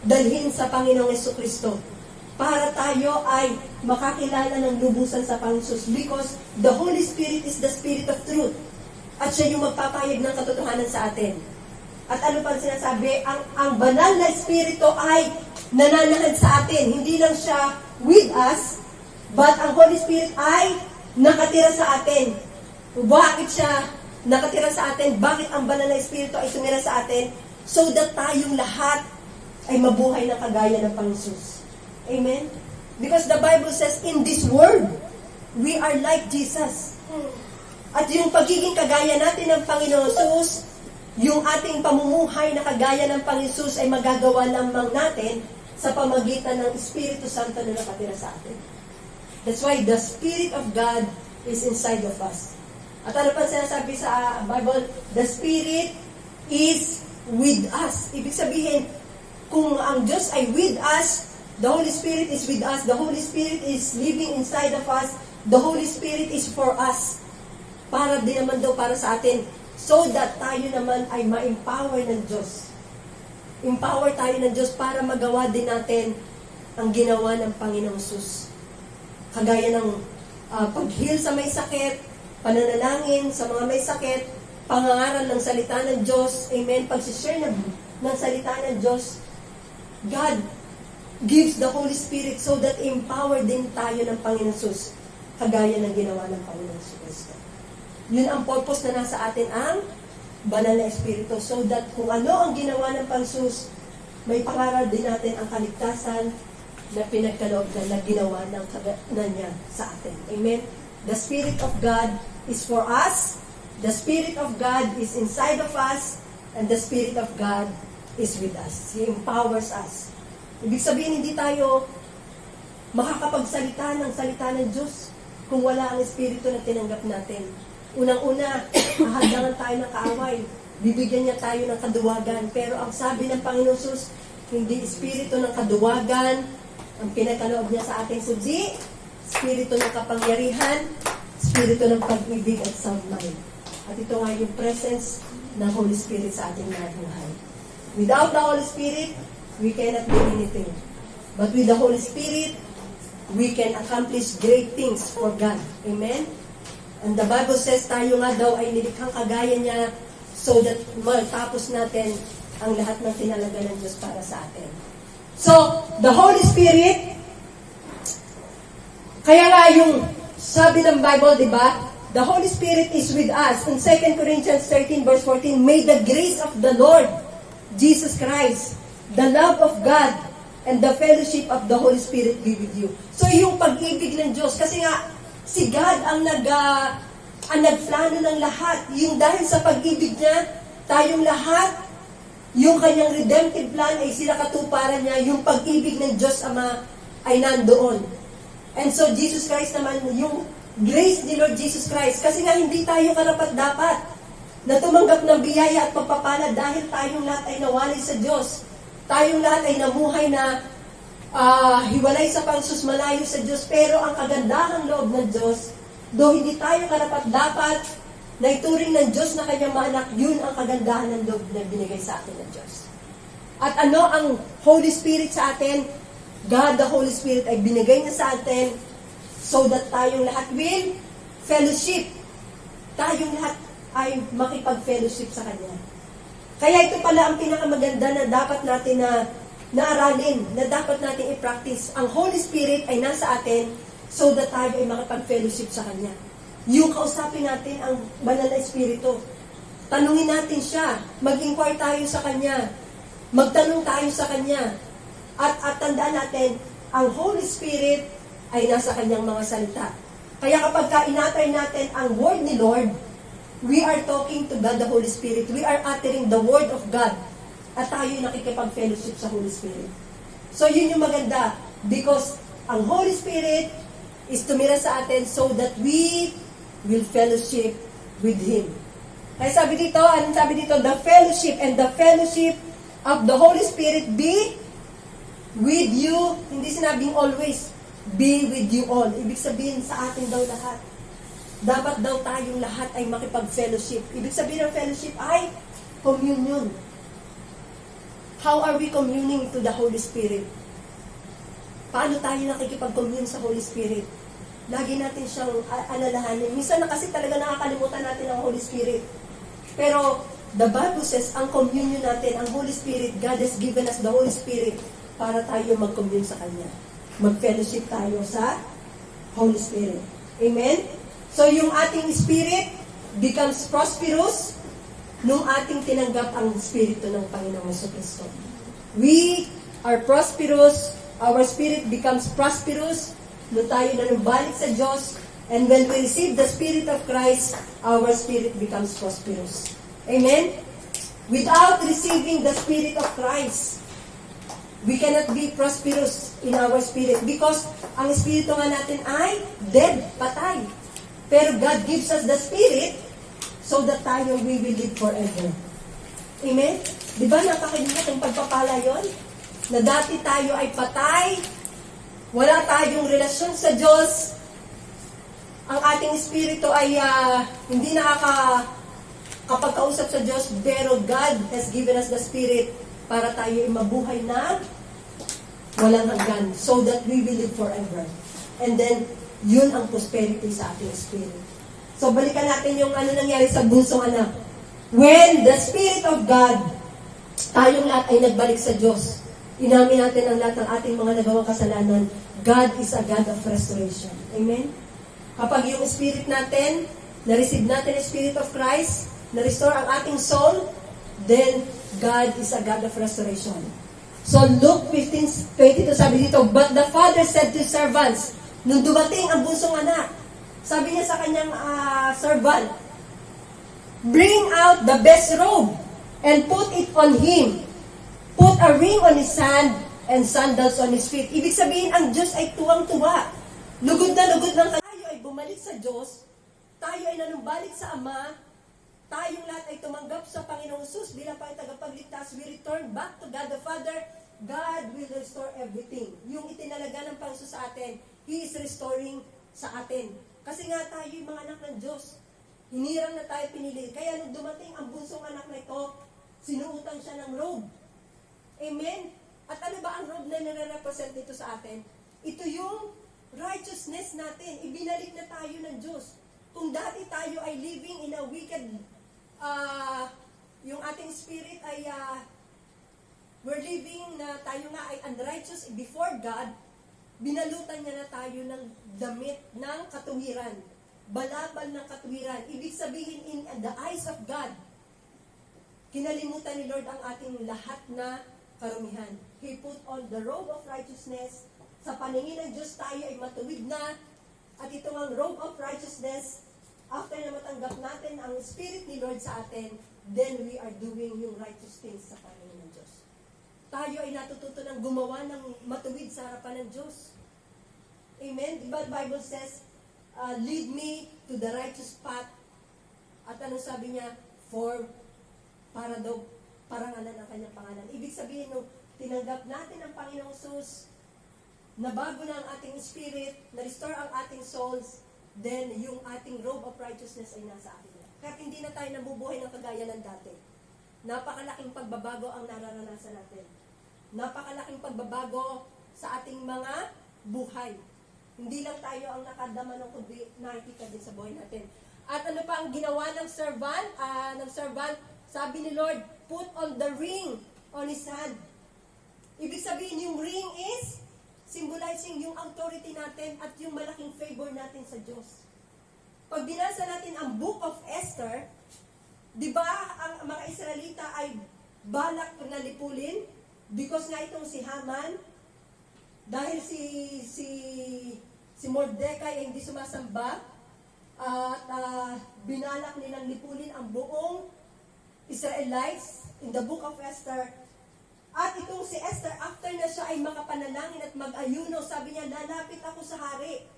dalhin sa Panginoong Jesucristo. Para tayo ay makakilala ng lubusan sa Panginoon Jesus. Because the Holy Spirit is the Spirit of truth. At siya yung magpapahayag ng katotohanan sa atin. At ano pa sinasabi? Ang banal na Espiritu ay nananahan sa atin. Hindi lang siya with us, but ang Holy Spirit ay nakatira sa atin. Bakit siya nakatira sa atin? Bakit ang banal na Espiritu ay sumira sa atin? So that tayong lahat ay mabuhay na kagaya ng Panginoon Jesus. Amen? Because the Bible says, in this world, we are like Jesus. At yung pagiging kagaya natin ng Panginoon Jesus, yung ating pamumuhay na kagaya ng Panginoon Jesus ay magagawa lamang natin sa pamagitan ng Espiritu Santo na nakatira sa atin. That's why the Spirit of God is inside of us. At ano pa sinasabi sa Bible? The Spirit is with us. Ibig sabihin, kung ang Diyos ay with us, the Holy Spirit is with us, the Holy Spirit is living inside of us, the Holy Spirit is for us. Para din naman daw para sa atin. So that tayo naman ay ma-empower ng Diyos. Empower tayo ng Diyos para magawa din natin ang ginawa ng Panginoong Jesus. Kagaya ng pag-heal sa may sakit, pananalangin sa mga may sakit, pangangaral ng salita ng Diyos, amen, pag-share ng salita ng Diyos, God gives the Holy Spirit so that empower din tayo ng Panginoon Jesus, kagaya ng ginawa ng Panginoon Jesus. Yun ang purpose na nasa atin, ang banal na Espiritu, so that kung ano ang ginawa ng Panginoon, may pangaral din natin ang kaligtasan na pinagkaloob na ginawa na niya sa atin. Amen? The Spirit of God is for us, the Spirit of God is inside of us, and the Spirit of God is with us. He empowers us. Ibig sabihin, hindi tayo makakapagsalita ng salita ng Diyos kung wala ang Espiritu na tinanggap natin. Unang-una, hahadangan tayo ng kaaway. Bibigyan niya tayo ng kaduwagan. Pero ang sabi ng Panginoon Jesus, hindi Espiritu ng kaduwagan ang pinagkaloob niya sa ating suji, Espiritu ng kapangyarihan, Espiritu ng pag-ibig at sound mind. At ito nga yung presence ng Holy Spirit sa ating mga buhay. Without the Holy Spirit, we cannot do anything. But with the Holy Spirit, we can accomplish great things for God. Amen? And the Bible says tayo nga daw ay nilikhang kagaya niya so that matapos natin ang lahat ng tinalaga ng Diyos para sa atin. So, the Holy Spirit, kaya nga yung sabi ng Bible, di ba? The Holy Spirit is with us. In 2 Corinthians 13 verse 14, may the grace of the Lord Jesus Christ, the love of God, and the fellowship of the Holy Spirit be with you. So yung pag-ibig ng Diyos, kasi nga, si God ang nagplano ng lahat. Yung dahil sa pag-ibig niya, tayong lahat, yung kanyang redemptive plan ay sinakatuparan niya, yung pag-ibig ng Diyos Ama ay nandoon. And so Jesus Christ naman, yung grace ni Lord Jesus Christ, kasi nga hindi tayo karapat-dapat na tumanggap ng biyaya at pagpapala dahil tayong lahat ay nawalay sa Diyos. Tayong lahat ay namuhay na hiwalay sa Panginoon, malayo sa Diyos. Pero ang kagandahang loob ng Diyos, though hindi tayo karapat-dapat na ituring ng Diyos na kanyang mga anak, yun ang kagandahan ng loob na binigay sa atin ng Diyos. At ano ang Holy Spirit sa atin? God, the Holy Spirit, ay binigay niya sa atin so that tayong lahat will fellowship. Tayong lahat ay makipag-fellowship sa Kanya. Kaya ito pala ang pinakamaganda na dapat natin na naaralin, na dapat natin i-practice. Ang Holy Spirit ay nasa atin so that tayo ay makipag-fellowship sa Kanya. Yung kausapin natin ang Banal na Espiritu. Tanungin natin siya. Mag-inquire tayo sa Kanya. Magtanong tayo sa Kanya. At tandaan natin, ang Holy Spirit ay nasa Kanyang mga salita. Kaya kapag inatay natin ang Word ni Lord, we are talking to God, the Holy Spirit. We are uttering the Word of God. At tayo nakikipag-fellowship sa Holy Spirit. So yun yung maganda. Because ang Holy Spirit is tumira sa atin so that we will fellowship with Him. Kaya sabi dito, anong sabi dito? The fellowship and the fellowship of the Holy Spirit be with you. Hindi sinabing always. Be with you all. Ibig sabihin sa atin daw lahat. Dapat daw tayong lahat ay makipag-fellowship. Ibig sabihin ng fellowship ay communion. How are we communing to the Holy Spirit? Paano tayo nakikipag-commune sa Holy Spirit? Lagi natin siyang alalahanin. Minsan na kasi talaga nakakalimutan natin ang Holy Spirit. Pero the Bible says, ang communion natin, ang Holy Spirit, God has given us the Holy Spirit para tayo mag-commune sa Kanya. Mag-fellowship tayo sa Holy Spirit. Amen? So yung ating spirit becomes prosperous nung ating tinanggap ang Espiritu ng Panginoong Jesucristo. We are prosperous, our spirit becomes prosperous nung tayo nanumbalik sa Diyos, and when we receive the Spirit of Christ, our spirit becomes prosperous. Amen? Without receiving the Spirit of Christ, we cannot be prosperous in our spirit because ang Espiritu nga natin ay dead, patay. Pero God gives us the Spirit so that tayo we will live forever. Amen? Di ba napakaganda ng pagpapala yon? Na dati tayo ay patay, wala tayong relasyon sa Diyos, ang ating Espiritu ay hindi nakakapagkausap sa Diyos, pero God has given us the Spirit para tayo ay mabuhay na walang hanggan, so that we will live forever. And then, yun ang prosperity sa ating spirit. So, balikan natin yung ano nangyari sa bunsong anak. when the Spirit of God, tayong lahat ay nagbalik sa Diyos. Inamin natin ang lahat ng ating mga nagawang kasalanan. God is a God of restoration. Amen? Kapag yung spirit natin, na-receive natin yung Spirit of Christ, na-restore ang ating soul, then God is a God of restoration. So Luke 15:22 sabi dito, but the father said to his servants, nung dumating ang bunsong anak, sabi niya sa kanyang servant, bring out the best robe and put it on him. Put a ring on his hand and sandals on his feet. Ibig sabihin, ang Diyos ay tuwang-tuwa. Lugod na lugod ng tayo ay bumalik sa Diyos. Tayo ay nanumbalik sa Ama. Tayong lahat ay tumanggap sa Panginoong Jesus bilang tagapagligtas. We return back to God the Father. God will restore everything. Yung itinalaga ng Panginoon sa atin, He is restoring sa atin. Kasi nga tayo yung mga anak ng Diyos. Hinirang na tayo pinili. Kaya nung dumating ang bunsong anak na ito, sinuutan siya ng robe. Amen? At ano ba ang robe na nire-represent dito sa atin? Ito yung righteousness natin. Ibinalik na tayo ng Diyos. Kung dati tayo ay living in a wicked, yung ating spirit ay, we're living na tayo nga ay unrighteous before God, binalutan niya na tayo ng damit ng katuwiran. Balabal ng katuwiran. Ibig sabihin, in the eyes of God, kinalimutan ni Lord ang ating lahat na karumihan. He put on the robe of righteousness. Sa paningin ng Diyos tayo ay matuwid na. At ito ang robe of righteousness, after na matanggap natin ang Spirit ni Lord sa atin, then we are doing yung righteous things sa paningin ng Diyos. Tayo ay natututo ng gumawa ng matuwid sa harapan ng Diyos. Amen? Diba the Bible says, lead me to the righteous path. At ano sabi niya? Para daw parangalan ang kanyang pangalan. Ibig sabihin, nung tinanggap natin ang Panginoong Jesus, nabago na ang ating spirit, na-restore ang ating souls, then yung ating robe of righteousness ay nasa atin. Kaya hindi na tayo nabubuhay ng kagaya ng dati. Napakalaking pagbabago ang nararanasan natin. Napakalaking pagbabago sa ating mga buhay. Hindi lang tayo ang nakadama ng kundi nakikita din sa buhay natin. At ano pa ang ginawa ng servant? Sabi ni Lord, put on the ring on his hand. Ibig sabihin, yung ring is symbolizing yung authority natin at yung malaking favor natin sa Diyos. Pag binasa natin ang Book of Esther, di ba ang mga Israelita ay balak na lipulin because nga itong si Haman, dahil si Mordecai ay hindi sumasamba, at binalak nilang lipulin ang buong Israelites in the Book of Esther. At itong si Esther, after na siya ay makapanalangin at mag-ayuno, sabi niya, lalapit ako sa hari.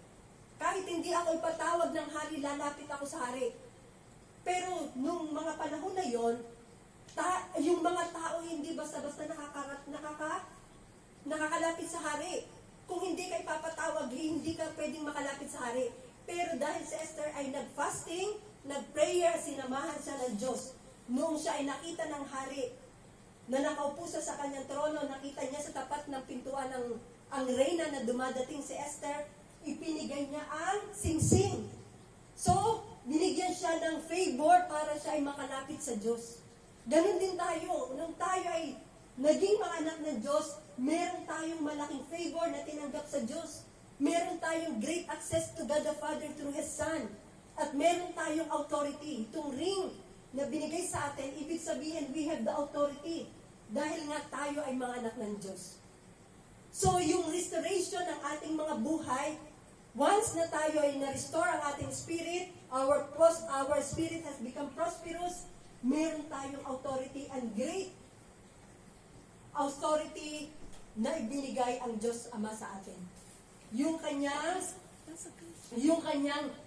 Kahit hindi ako ipatawag ng hari, lalapit ako sa hari. Pero nung mga panahon na yon, yung mga tao hindi basta-basta nakakalapit sa hari. Kung hindi ka ipapatawag, hindi ka pwedeng makalapit sa hari. Pero dahil si Esther ay nag-fasting, nag-prayer, sinamahan siya ng Diyos. Noong siya ay nakita ng hari, na nakaupo sa kanyang trono, nakita niya sa tapat ng pintuan ang reyna na dumadating si Esther, ipinigay niya ang singsing. So, binigyan siya ng favor para siya ay makalapit sa Diyos. Ganon din tayo. Nung tayo ay naging mga anak ng Diyos, meron tayong malaking favor na tinanggap sa Diyos. Meron tayong great access to God the Father through His Son. At meron tayong authority. Itong ring na binigay sa atin, ibig sabihin, we have the authority. Dahil nga tayo ay mga anak ng Diyos. So, yung restoration ng ating mga buhay, once na tayo ay na-restore ang ating spirit, our spirit has become prosperous, meron tayong authority and great authority na ibinigay ang Diyos Ama sa atin. Yung kanyang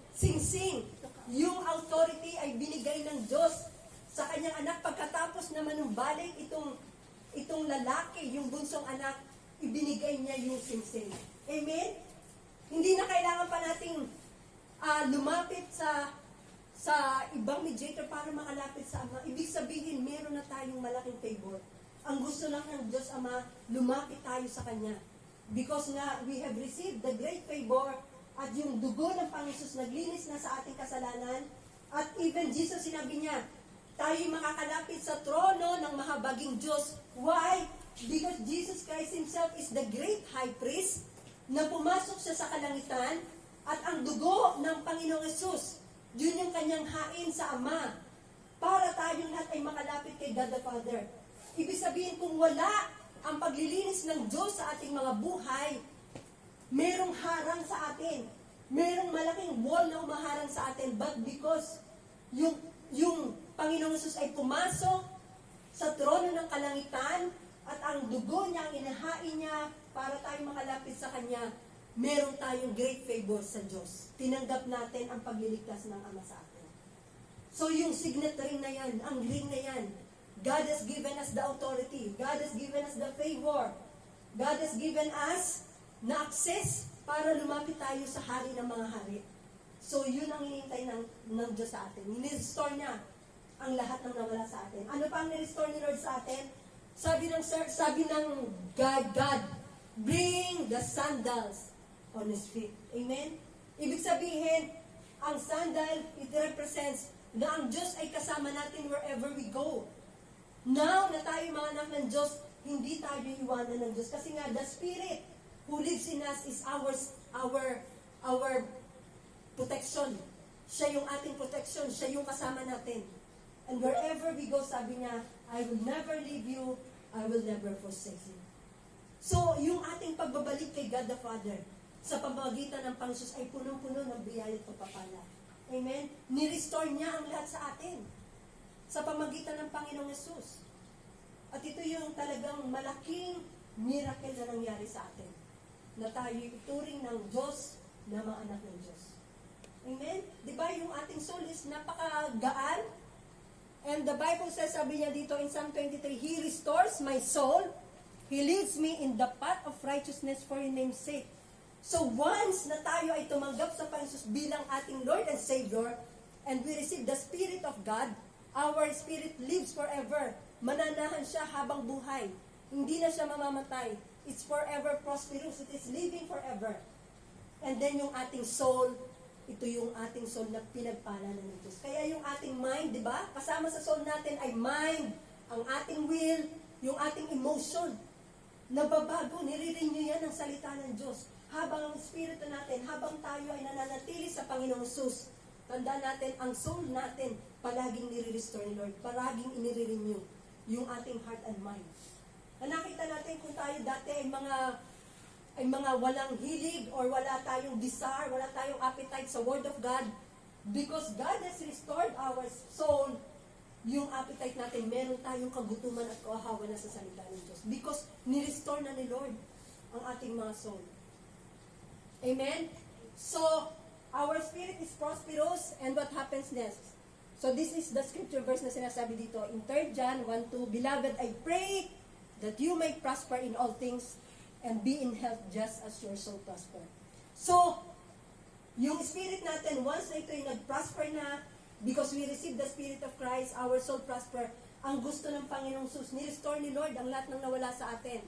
singsing, yung authority ay binigay ng Diyos sa kanyang anak. Pagkatapos na manumbalik itong lalaki, yung bunsong anak, ibinigay niya yung singsing. Amen? Hindi na kailangan pa nating lumapit sa ibang mediator para makalapit sa Ama. Ibig sabihin, meron na tayong malaking favor. Ang gusto lang ng Diyos Ama, lumapit tayo sa Kanya. Because nga, we have received the great favor at yung dugo ng Panginoon naglinis na sa ating kasalanan. At even Jesus, sinabi niya, tayo makakalapit sa trono ng mahabaging Diyos. Why? Because Jesus Christ Himself is the great high priest na pumasok siya sa kalangitan at ang dugo ng Panginoong Yesus, yun yung kanyang hain sa Ama para tayong lahat ay makalapit kay God the Father. Ibig sabihin kung wala ang paglilinis ng Diyos sa ating mga buhay, merong harang sa atin. Merong malaking wall na umaharang sa atin. But because yung Panginoong Yesus ay pumasok sa trono ng kalangitan at ang dugo niya, ang inahain niya para tayo makalapit sa Kanya, meron tayong great favor sa Diyos. Tinanggap natin ang pagliligtas ng Ama sa atin. So yung signet ring na yan, ang ring na yan, God has given us the authority. God has given us the favor. God has given us na access para lumapit tayo sa hari ng mga hari. So yun ang hinihintay ng Diyos sa atin. Ni-restore niya ang lahat ng nawala sa atin. Ano pa ang ni-restore ni Lord sa atin? Sabi ng God, bring the sandals on His feet. Amen? Ibig sabihin, ang sandal, it represents na ang Diyos ay kasama natin wherever we go. Now na tayo mga anak ng Diyos, hindi tayo iwanan ng Diyos. Kasi nga, the Spirit who lives in us is our protection. Siya yung ating protection. Siya yung kasama natin. And wherever we go, sabi niya, I will never leave you, I will never forsake you. So, yung ating pagbabalik kay God the Father, sa pamamagitan ng Panginoon ay punong-puno ng biyaya at pagpapala. Amen? Ni-restore niya ang lahat sa atin sa pamamagitan ng Panginoong Yesus. At ito yung talagang malaking miracle na nangyari sa atin, na tayo ituring ng Diyos na mga anak ng Diyos. Amen? Di ba yung ating soul is napakagaan? And the Bible says, sabi niya dito in Psalm 23, He restores my soul. He leads me in the path of righteousness for His name's sake. So once na tayo ay tumanggap sa Panginoon bilang ating Lord and Savior, and we receive the Spirit of God, our spirit lives forever. Mananahan siya habang buhay. Hindi na siya mamamatay. It's forever prosperous. It is living forever. And then yung ating soul, ito yung ating soul na pinagpala ng Diyos. Kaya yung ating mind, di ba? Kasama sa soul natin ay mind, ang ating will, yung ating emotion. Nababago, nire-renew yan ng salita ng Diyos. Habang ang espiritu natin, habang tayo ay nananatili sa Panginoong Sus, tandaan natin, ang soul natin, palaging nire-restore ni Lord, palaging inire-renew yung ating heart and mind. Na nakita natin kung tayo dati ay mga walang hilig or wala tayong desire, wala tayong appetite sa Word of God, because God has restored our soul, yung appetite natin, meron tayong kagutuman at kahawa na sa salita ng Diyos. Because ni-restore na ni Lord ang ating mga soul. Amen? So, our spirit is prosperous, and what happens next? So, this is the scripture verse na sinasabi dito in 3 John 1:2, Beloved, I pray that you may prosper in all things and be in health just as your soul prosper. So, yung spirit natin, once na ito ay nag-prosper na, because we receive the Spirit of Christ, our soul prosper. Ang gusto ng Panginoong Sus, ni-restore ni Lord ang lahat ng nawala sa atin.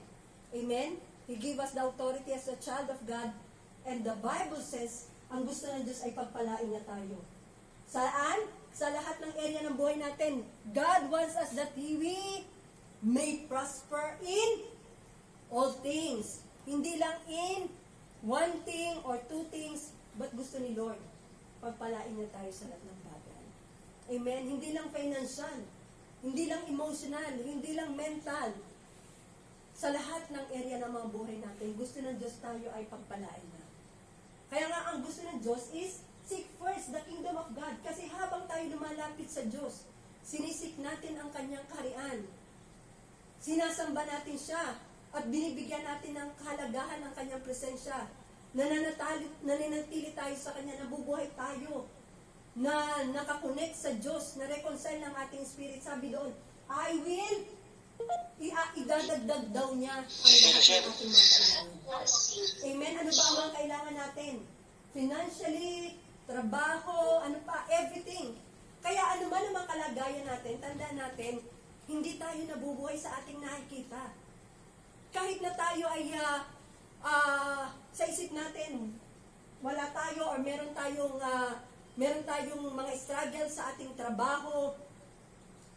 Amen? He gave us the authority as a child of God. And the Bible says, ang gusto ng Diyos ay pagpalain niya tayo. Saan? Sa lahat ng area ng buhay natin. God wants us that we may prosper in all things. Hindi lang in one thing or two things, but gusto ni Lord, pagpalain niya tayo sa lahat ng bagay. Amen? Hindi lang financial, hindi lang emotional, hindi lang mental. Sa lahat ng area ng mga buhay natin, gusto ng Diyos tayo ay pagpalain na. Kaya nga, ang gusto ng Diyos is seek first the kingdom of God. Kasi habang tayo lumalapit sa Diyos, sinisik natin ang kanyang kaharian. Sinasamba natin siya at binibigyan natin ng kahalagahan ng kanyang presensya. Nananatili tayo sa kanya, nabubuhay tayo, na nakakonect sa Diyos, na reconcile ng ating spirit. Sabi doon, I will, idadagdag daw niya ang lahat ng ating mga kailangan. Amen? Ano ba ang mga kailangan natin? Financially, trabaho, ano pa, everything. Kaya ano man ang mga kalagayan natin, tandaan natin, hindi tayo nabubuhay sa ating nakikita. Kahit na tayo ay sa isip natin, wala tayo or meron tayong mga struggle sa ating trabaho,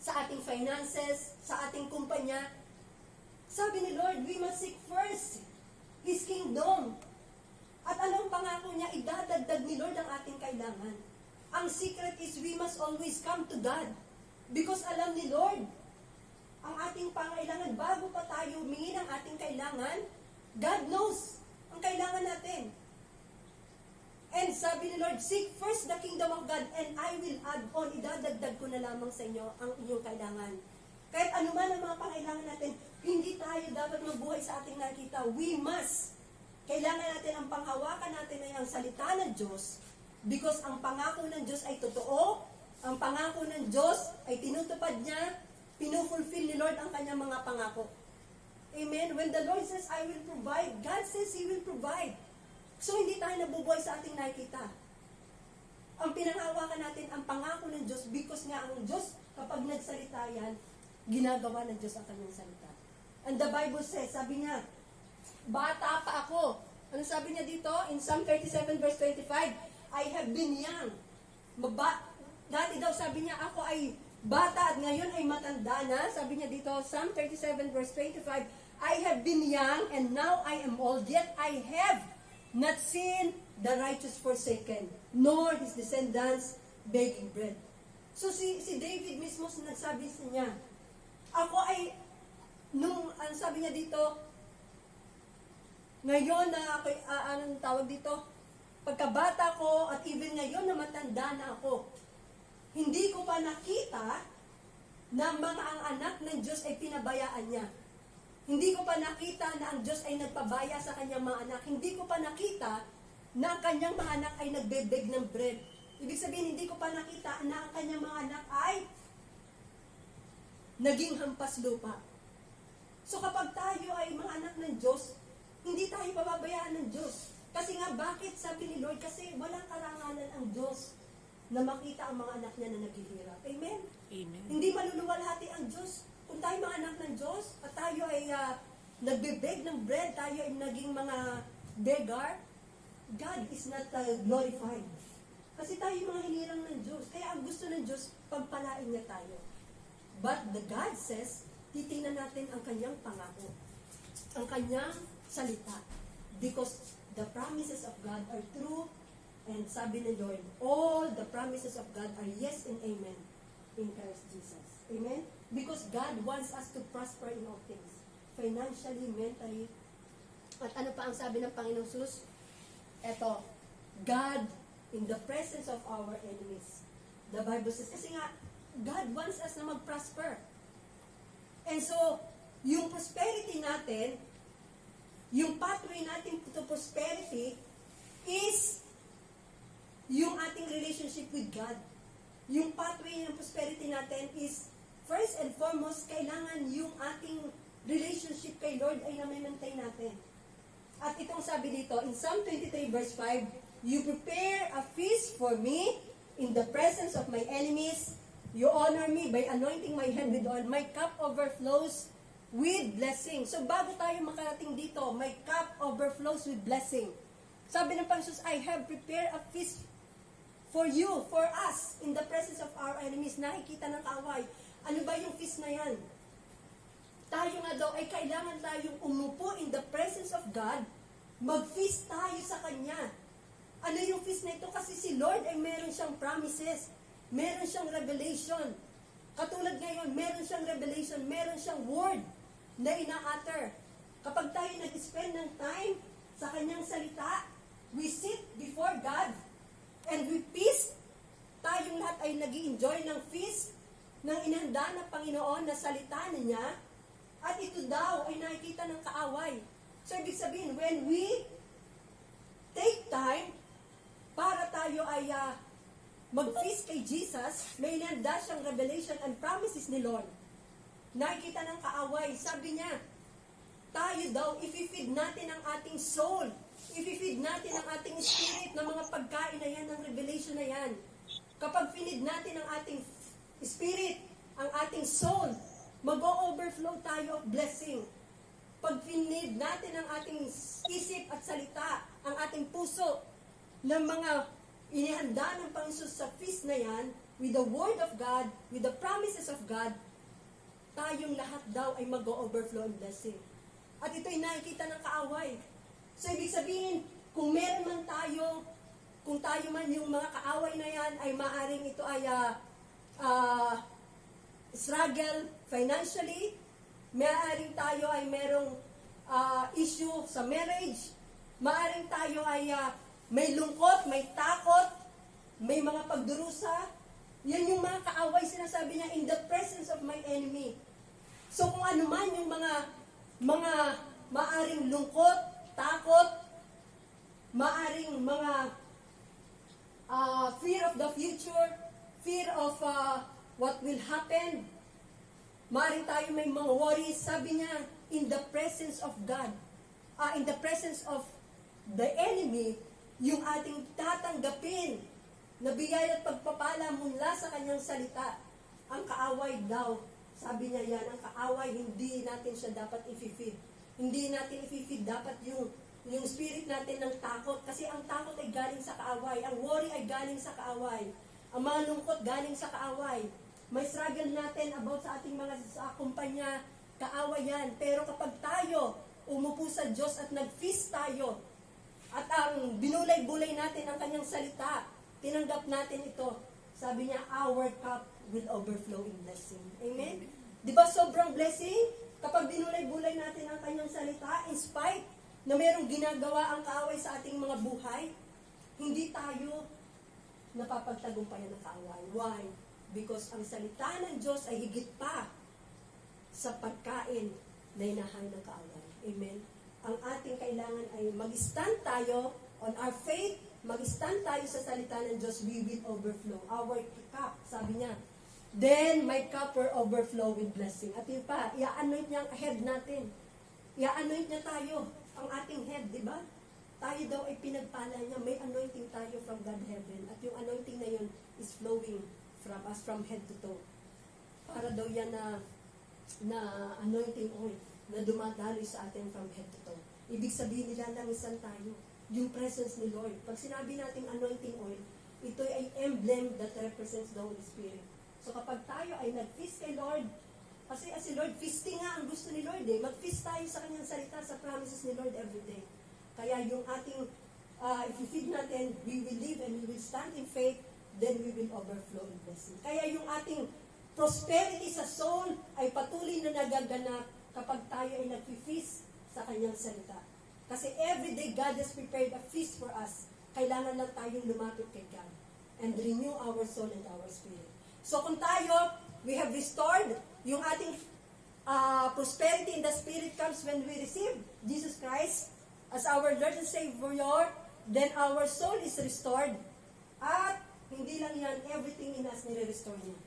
sa ating finances, sa ating kumpanya. Sabi ni Lord, we must seek first His kingdom. At anong pangako niya? Idadagdag ni Lord ang ating kailangan. Ang secret is we must always come to God. Because alam ni Lord, ang ating pangailangan, bago pa tayo humingi ng ating kailangan, God knows ang kailangan natin. And sabi ni Lord, seek first the kingdom of God and I will add on, idadagdag ko na lamang sa inyo ang inyong kailangan. Kahit anuman ang mga pangailangan natin, hindi tayo dapat mabuhay sa ating nakita. We must. Kailangan natin ang panghawakan natin ay ang salita ng Diyos because ang pangako ng Diyos ay totoo, ang pangako ng Diyos ay tinutupad niya, pinufulfill ni Lord ang kanyang mga pangako. Amen? When the Lord says, I will provide, God says He will provide. So, hindi tayo nabubuhay sa ating nakikita. Ang pinanghawakan natin, ang pangako ng Diyos, because nga ang Diyos, kapag nagsalita yan, ginagawa ng Diyos ang kanyang salita. And the Bible says, sabi niya, bata pa ako. Ano sabi niya dito? In Psalm 37 verse 25, I have been young. Dati daw sabi niya, ako ay bata at ngayon ay matanda na. Sabi niya dito, Psalm 37 verse 25, I have been young and now I am old, yet I have not seen the righteous forsaken, nor his descendants begging bread. So si David mismo nagsabi sa niya, ako ay, ang sabi niya dito, ngayon na ako, anong tawag dito? Pagkabata ko at even ngayon na matanda na ako, hindi ko pa nakita na ang anak ng Diyos ay pinabayaan niya. Hindi ko pa nakita na ang Diyos ay nagpabaya sa kanyang mga anak. Hindi ko pa nakita na ang kanyang mga anak ay nagbebeg ng bread. Ibig sabihin, hindi ko pa nakita na ang kanyang mga anak ay naging hampas lupa. So kapag tayo ay mga anak ng Diyos, hindi tayo pababayaan ng Diyos. Kasi nga, bakit? Sabi ni Lord, kasi walang karangalan ang Diyos na makita ang mga anak niya na naghihirap. Amen? Amen. Hindi maluluwalhati ang Diyos. Kung tayo mga anak ng Diyos, at tayo ay nagbebeg ng bread, tayo ay naging mga beggar, God is not glorified. Kasi tayo mga hinirang ng Diyos. Kaya ang gusto ng Diyos, pagpalain niya tayo. But the God says, titingnan natin ang kanyang pangako. Ang kanyang salita. Because the promises of God are true. And sabi ni Lord, all the promises of God are yes and amen in Christ Jesus. Amen? Because God wants us to prosper in all things. Financially, mentally. At ano pa ang sabi ng Panginoong Jesus? Eto, God in the presence of our enemies. The Bible says, kasi nga, God wants us na mag-prosper. And so, yung prosperity natin, yung pathway natin to prosperity is yung ating relationship with God. Yung pathway ng prosperity natin is, first and foremost, kailangan yung ating relationship kay Lord ay na-maintain natin. At itong sabi dito, in Psalm 23 verse 5, you prepare a feast for me in the presence of my enemies. You honor me by anointing my head with oil. My cup overflows with blessing. So bago tayo makarating dito, my cup overflows with blessing. Sabi ng Panginoon, I have prepared a feast for you, for us, in the presence of our enemies. Nakikita ng kaaway. Ano ba yung feast na yan? Tayo nga daw ay kailangan tayong umupo in the presence of God, mag-feast tayo sa Kanya. Ano yung feast na ito? Kasi si Lord ay meron siyang promises, meron siyang revelation. Katulad ngayon, meron siyang revelation, meron siyang word na ina-utter. Kapag tayo nag-spend ng time sa Kanyang salita, we sit before God, and we feast. Tayong lahat ay nag-i-enjoy ng feast ng inihanda ng Panginoon na salita niya. At ito daw ay nakikita ng kaaway. So, ibig sabihin, when we take time para tayo ay mag-feast kay Jesus, may inihanda siyang revelation and promises ni Lord. Nakikita ng kaaway. Sabi niya, tayo daw, i-feed natin ang ating soul. I-feed natin ang ating spirit ng mga pagkain na yan, ng revelation na yan. Kapag feed natin ang ating spirit, ang ating soul, mag-o-overflow tayo of blessing. Pag feed natin ang ating isip at salita, ang ating puso, ng mga inihanda ng Panginoon sa feast na yan, with the Word of God, with the promises of God, tayong lahat daw ay mag-overflow in blessing. At ito'y nakikita ng kaaway. So, ibig sabihin, kung meron man tayo, kung tayo man yung mga kaaway na yan, ay maaring ito ay struggle financially, maaring tayo ay merong issue sa marriage, maaring tayo ay may lungkot, may takot, may mga pagdurusa. Yan yung mga kaaway, sinasabi niya, in the presence of my enemy. So kung ano man yung mga maaring lungkot, takot, maaring mga fear of the future, fear of what will happen, maaring tayo may mga worries, sabi niya, in the presence of God, in the presence of the enemy, yung ating tatanggapin na biyaya at pagpapala mula sa kanyang salita. Ang kaaway daw, sabi niya yan, ang kaaway, hindi natin siya dapat i-feed. Hindi natin i-feed dapat yung spirit natin ng takot. Kasi ang takot ay galing sa kaaway. Ang worry ay galing sa kaaway. Ang mga lungkot galing sa kaaway. May struggle natin about sa ating mga kumpanya, kaaway yan. Pero kapag tayo umupo sa Diyos at nag-feast tayo, at ang binulay-bulay natin ang kanyang salita, tinanggap natin ito. Sabi niya, our cup will overflow in blessing. Amen? Di ba sobrang blessing? Kapag binulay-bulay natin ang kanyang salita, in spite na mayroong ginagawa ang kaaway sa ating mga buhay, hindi tayo napapagtagumpayan ng kaaway. Why? Because ang salita ng Diyos ay higit pa sa pagkain na hinahain ng kaaway. Amen? Ang ating kailangan ay mag-stand tayo on our faith, mag-stand tayo sa salita ng Diyos, we will overflow. Our cup, sabi niya, then my cup will overflow with blessing. At yun pa, i-anoint niya ang head natin. I-anoint niya tayo, ang ating head, di ba? Tayo daw ay pinagpala niya, may anointing tayo from God heaven. At yung anointing na yun is flowing from us, from head to toe. Para daw yan na anointing oil na dumadaloy sa atin from head to toe. Ibig sabihin nila, langisan tayo. Yung presence ni Lord. Pag sinabi nating anointing oil, ito ay emblem that represents the Holy Spirit. So kapag tayo ay nag-feast kay Lord, kasi si Lord, feasting nga ang gusto ni Lord eh. Mag-feast tayo sa kanyang salita, sa promises ni Lord every day. Kaya yung ating, if we feed natin, we will live and we will stand in faith, then we will overflow in blessing. Kaya yung ating prosperity sa soul ay patuloy na nagaganap kapag tayo ay nag-feast sa kanyang salita. Kasi every day God has prepared a feast for us. Kailangan lang tayong lumapit kay God and renew our soul and our spirit. So kung tayo, we have restored yung ating prosperity in the spirit comes when we receive Jesus Christ as our Lord and Savior, then our soul is restored. At hindi lang yan, everything in us nire-restore niya.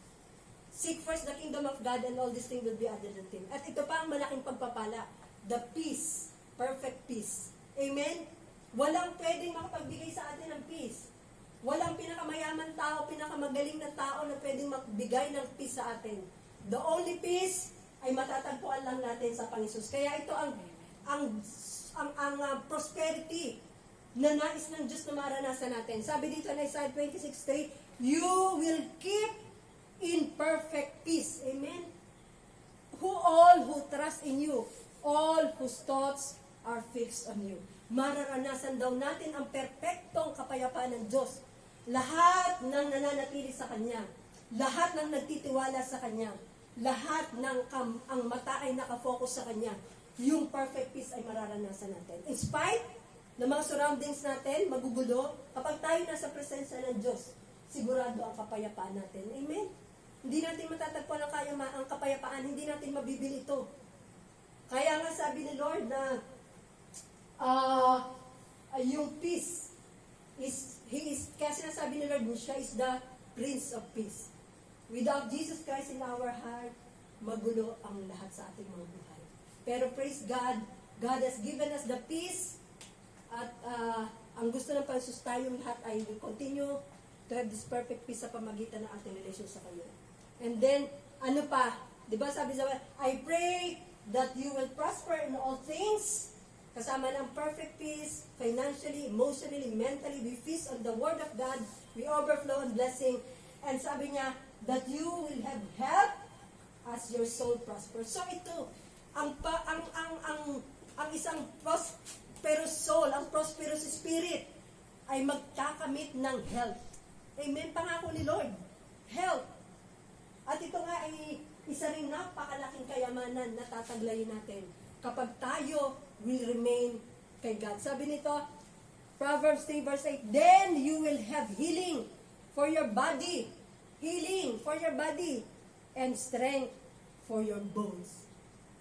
Seek first the kingdom of God and all these things will be added unto him. At ito pa ang malaking pagpapala, the peace, perfect peace. Amen? Walang pwedeng makapagbigay sa atin ng peace. Walang pinakamayaman tao, pinakamagaling na tao na pwedeng magbigay ng peace sa atin. The only peace ay matatagpuan lang natin sa Panginoon. Kaya ito ang prosperity na nais ng Diyos na maranasan natin. Sabi dito na Isaiah 26:3, you will keep in perfect peace. Amen? All who trust in you, all whose thoughts are fixed on you. Mararanasan daw natin ang perpektong kapayapaan ng Diyos. Lahat ng nananatili sa Kanya, lahat ng nagtitiwala sa Kanya, lahat ng ang mata ay nakafocus sa Kanya, yung perfect peace ay mararanasan natin. In spite ng mga surroundings natin, magugulo, kapag tayo nasa presensya ng Diyos, sigurado ang kapayapaan natin. Amen? Hindi natin matatagpuan ang kapayapaan, hindi natin mabibili ito. Kaya nga sabi ni Lord na yung peace kaya sinasabi ni Lord, siya is the Prince of Peace. Without Jesus Christ in our heart, magulo ang lahat sa ating mga buhay. Pero praise God, God has given us the peace at ang gusto ng Panginoon tayong lahat ay we continue to have this perfect peace sa pamagitan ng ating relation sa Kanya. And then, ano pa? Diba sabi sa I pray that you will prosper in all things, kasama ng perfect peace, financially, emotionally, mentally, we feast on the Word of God, we overflow in blessing, And sabi niya, that you will have health as your soul prospers. So ito, ang isang prosperous soul, ang prosperous spirit, ay magkakamit ng health. Amen? Pangako ni Lord. Health. At ito nga ay isa rin napakalaking kayamanan na tataglayin natin kapag tayo will remain kay God. Sabi nito, Proverbs 3 verse 8, then you will have healing for your body. Healing for your body and strength for your bones.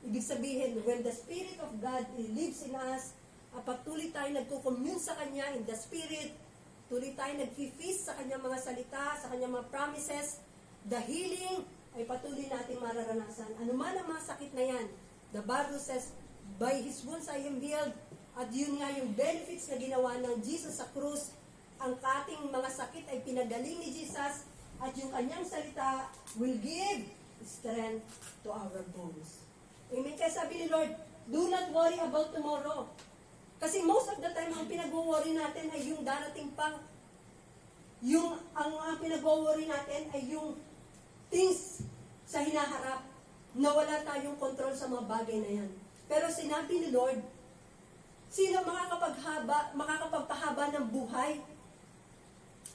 Ibig sabihin, when the Spirit of God lives in us, patuloy tayo nagko-commune sa Kanya in the Spirit, tuloy tayo nag-feast sa Kanyang mga salita, sa Kanyang mga promises, the healing ay patuloy nating mararanasan. Ano man ang mga sakit na yan, the Bible says, by His wounds I am healed, at yun nga yung benefits na ginawa ng Jesus sa krus, ang ating mga sakit ay pinagaling ni Jesus, at yung Kanyang salita will give strength to our bones. Amen. Kaya sabi ni Lord, do not worry about tomorrow. Kasi most of the time, ang pinag-worry natin ay yung darating pang, ang pinag-worry natin ay yung things sa hinaharap na wala tayong control sa mga bagay na yan. Pero sinabi ni Lord, sino makakapagpahaba ng buhay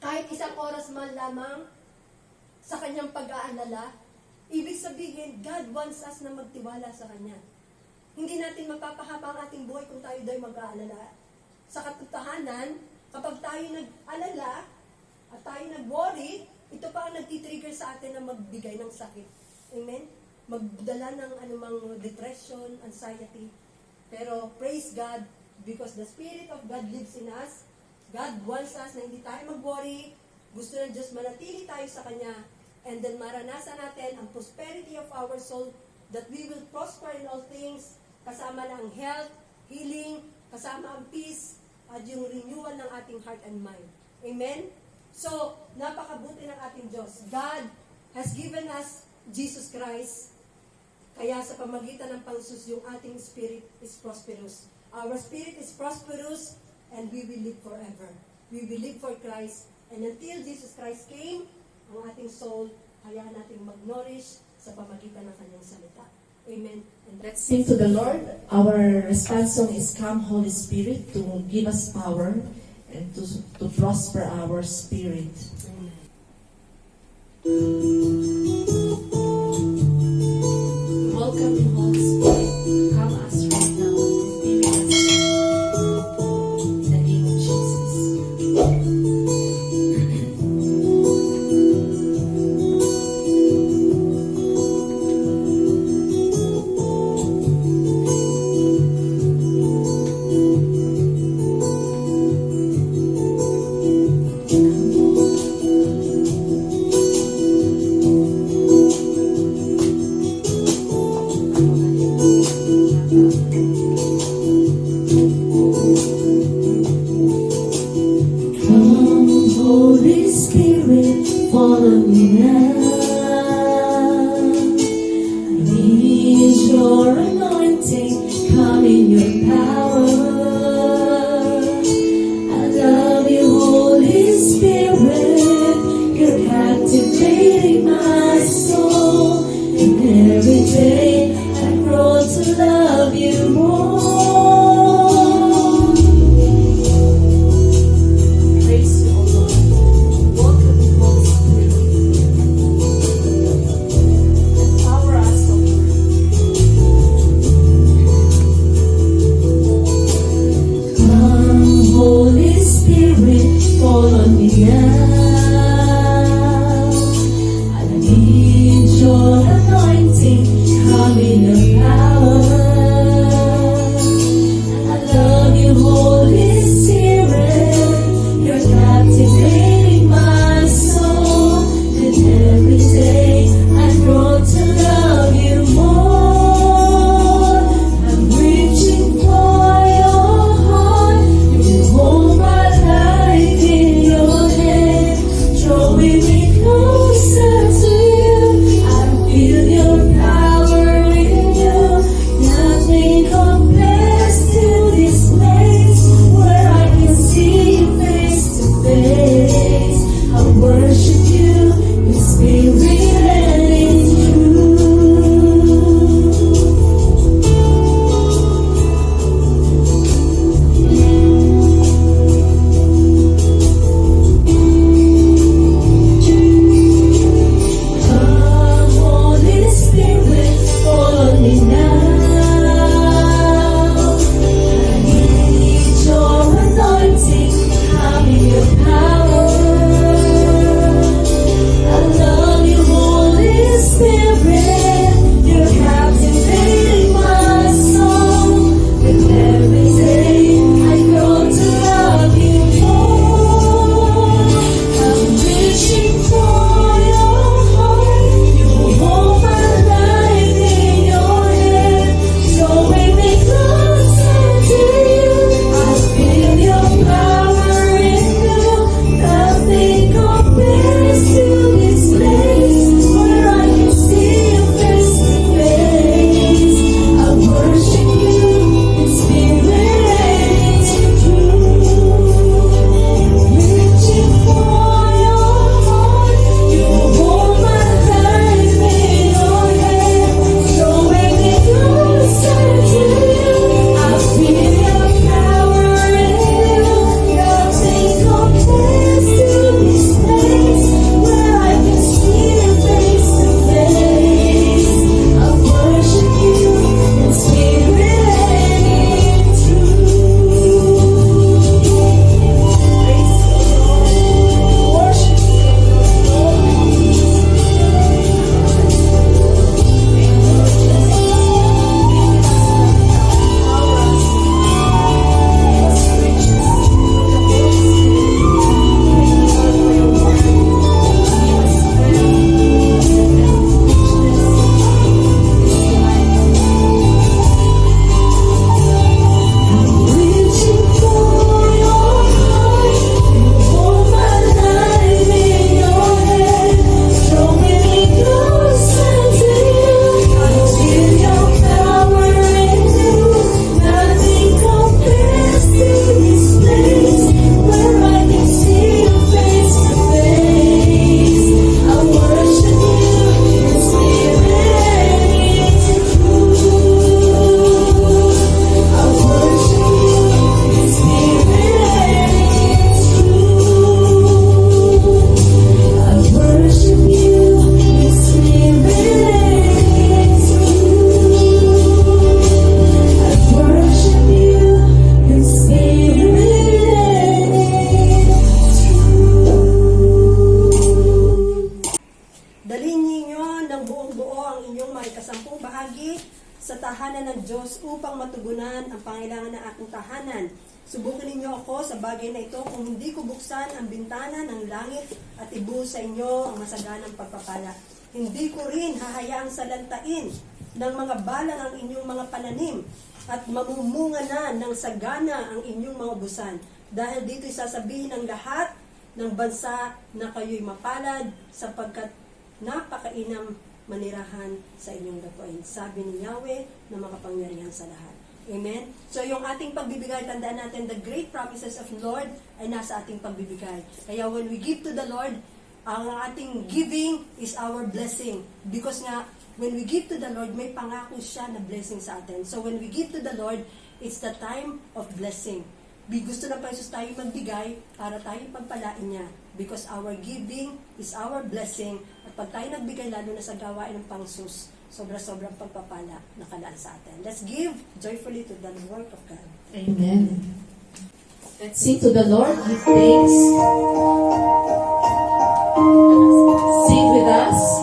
kahit isang oras man lamang sa kanyang pag-aalala? Ibig sabihin, God wants us na magtiwala sa Kanya. Hindi natin mapapahaba ang ating buhay kung tayo daw mag-aalala. Sa katotohanan, kapag tayo nag-alala at tayo nag-worry, ito pa ang nagtitrigger sa atin na magbigay ng sakit. Amen? Magdala ng anumang depression, anxiety. Pero praise God, because the Spirit of God lives in us. God wants us na hindi tayo mag-worry. Gusto ng Diyos manatili tayo sa Kanya. And then maranasan natin ang prosperity of our soul, that we will prosper in all things, kasama na ang health, healing, kasama ang peace, at yung renewal ng ating heart and mind. Amen? So, napakabuti ng ating Diyos. God has given us Jesus Christ, kaya sa pamagitan ng Pangsus, yung ating spirit is prosperous. Our spirit is prosperous, and we will live forever. We will live for Christ, and until Jesus Christ came, ang ating soul, hayaan nating mag-nourish sa pamagitan ng Kanyang salita. Amen. And Let's sing to the Lord. Our response song is Come Holy Spirit, to give us power and to prosper our spirit. Welcome you, Holy Spirit. Come us right now. Be with us. In the name of Jesus. Come, Holy Spirit, follow me now. I need your anointing, come in your power. I love you, Holy Spirit, you're captivating my soul. And every day I grow to love you more. Praise you, O Lord. Welcome you, Holy Spirit. Empower us, O Lord. aking tahanan. Subukin ninyo ako sa bagay na ito kung hindi ko buksan ang bintana ng langit at ibuhos sa inyo ang masaganang pagpapala. Hindi ko rin hahayaang salantain ng mga balang ang inyong mga pananim at mamumunga na ng sagana ang inyong mga busan. Dahil dito'y sasabihin ng lahat ng bansa na kayo'y mapalad sapagkat napakainam manirahan sa inyong gawain. Sabi ni Yahweh na makapangyarihan sa lahat. Amen? So yung ating pagbibigay, tandaan natin, the great promises of Lord ay nasa ating pagbibigay. Kaya when we give to the Lord, ang ating giving is our blessing. Because nga, when we give to the Lord, may pangako siya na blessing sa atin. So when we give to the Lord, it's the time of blessing. Gusto ng Panginoon tayo magbigay para tayo pagpalain niya. Because our giving is our blessing. At pag tayo nagbigay, lalo na sa gawain ng pangsus, sobra-sobrang pagpapala na kalaan sa atin. Let's give joyfully to the work of God. Amen. Let's sing to the Lord, give thanks. Sing with us.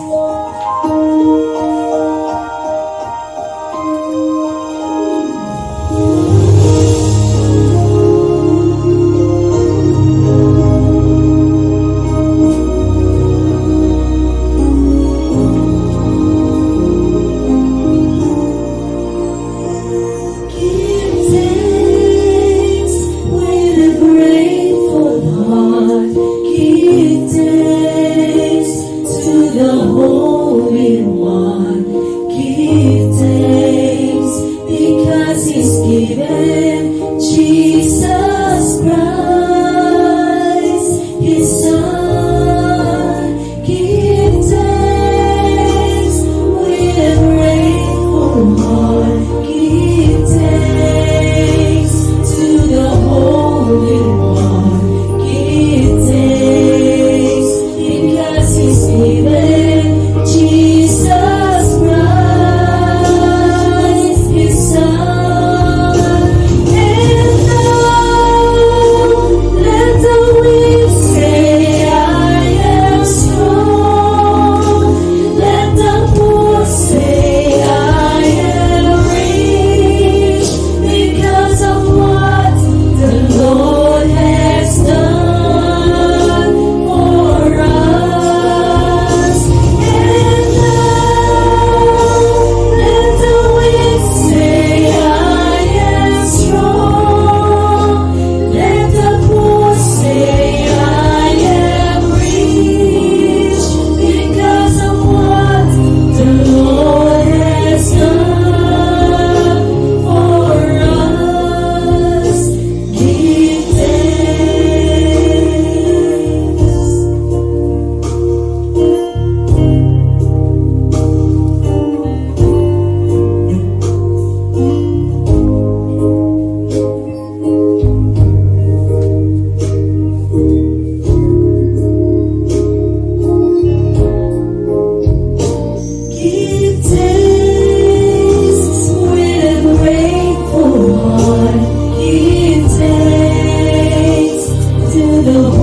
the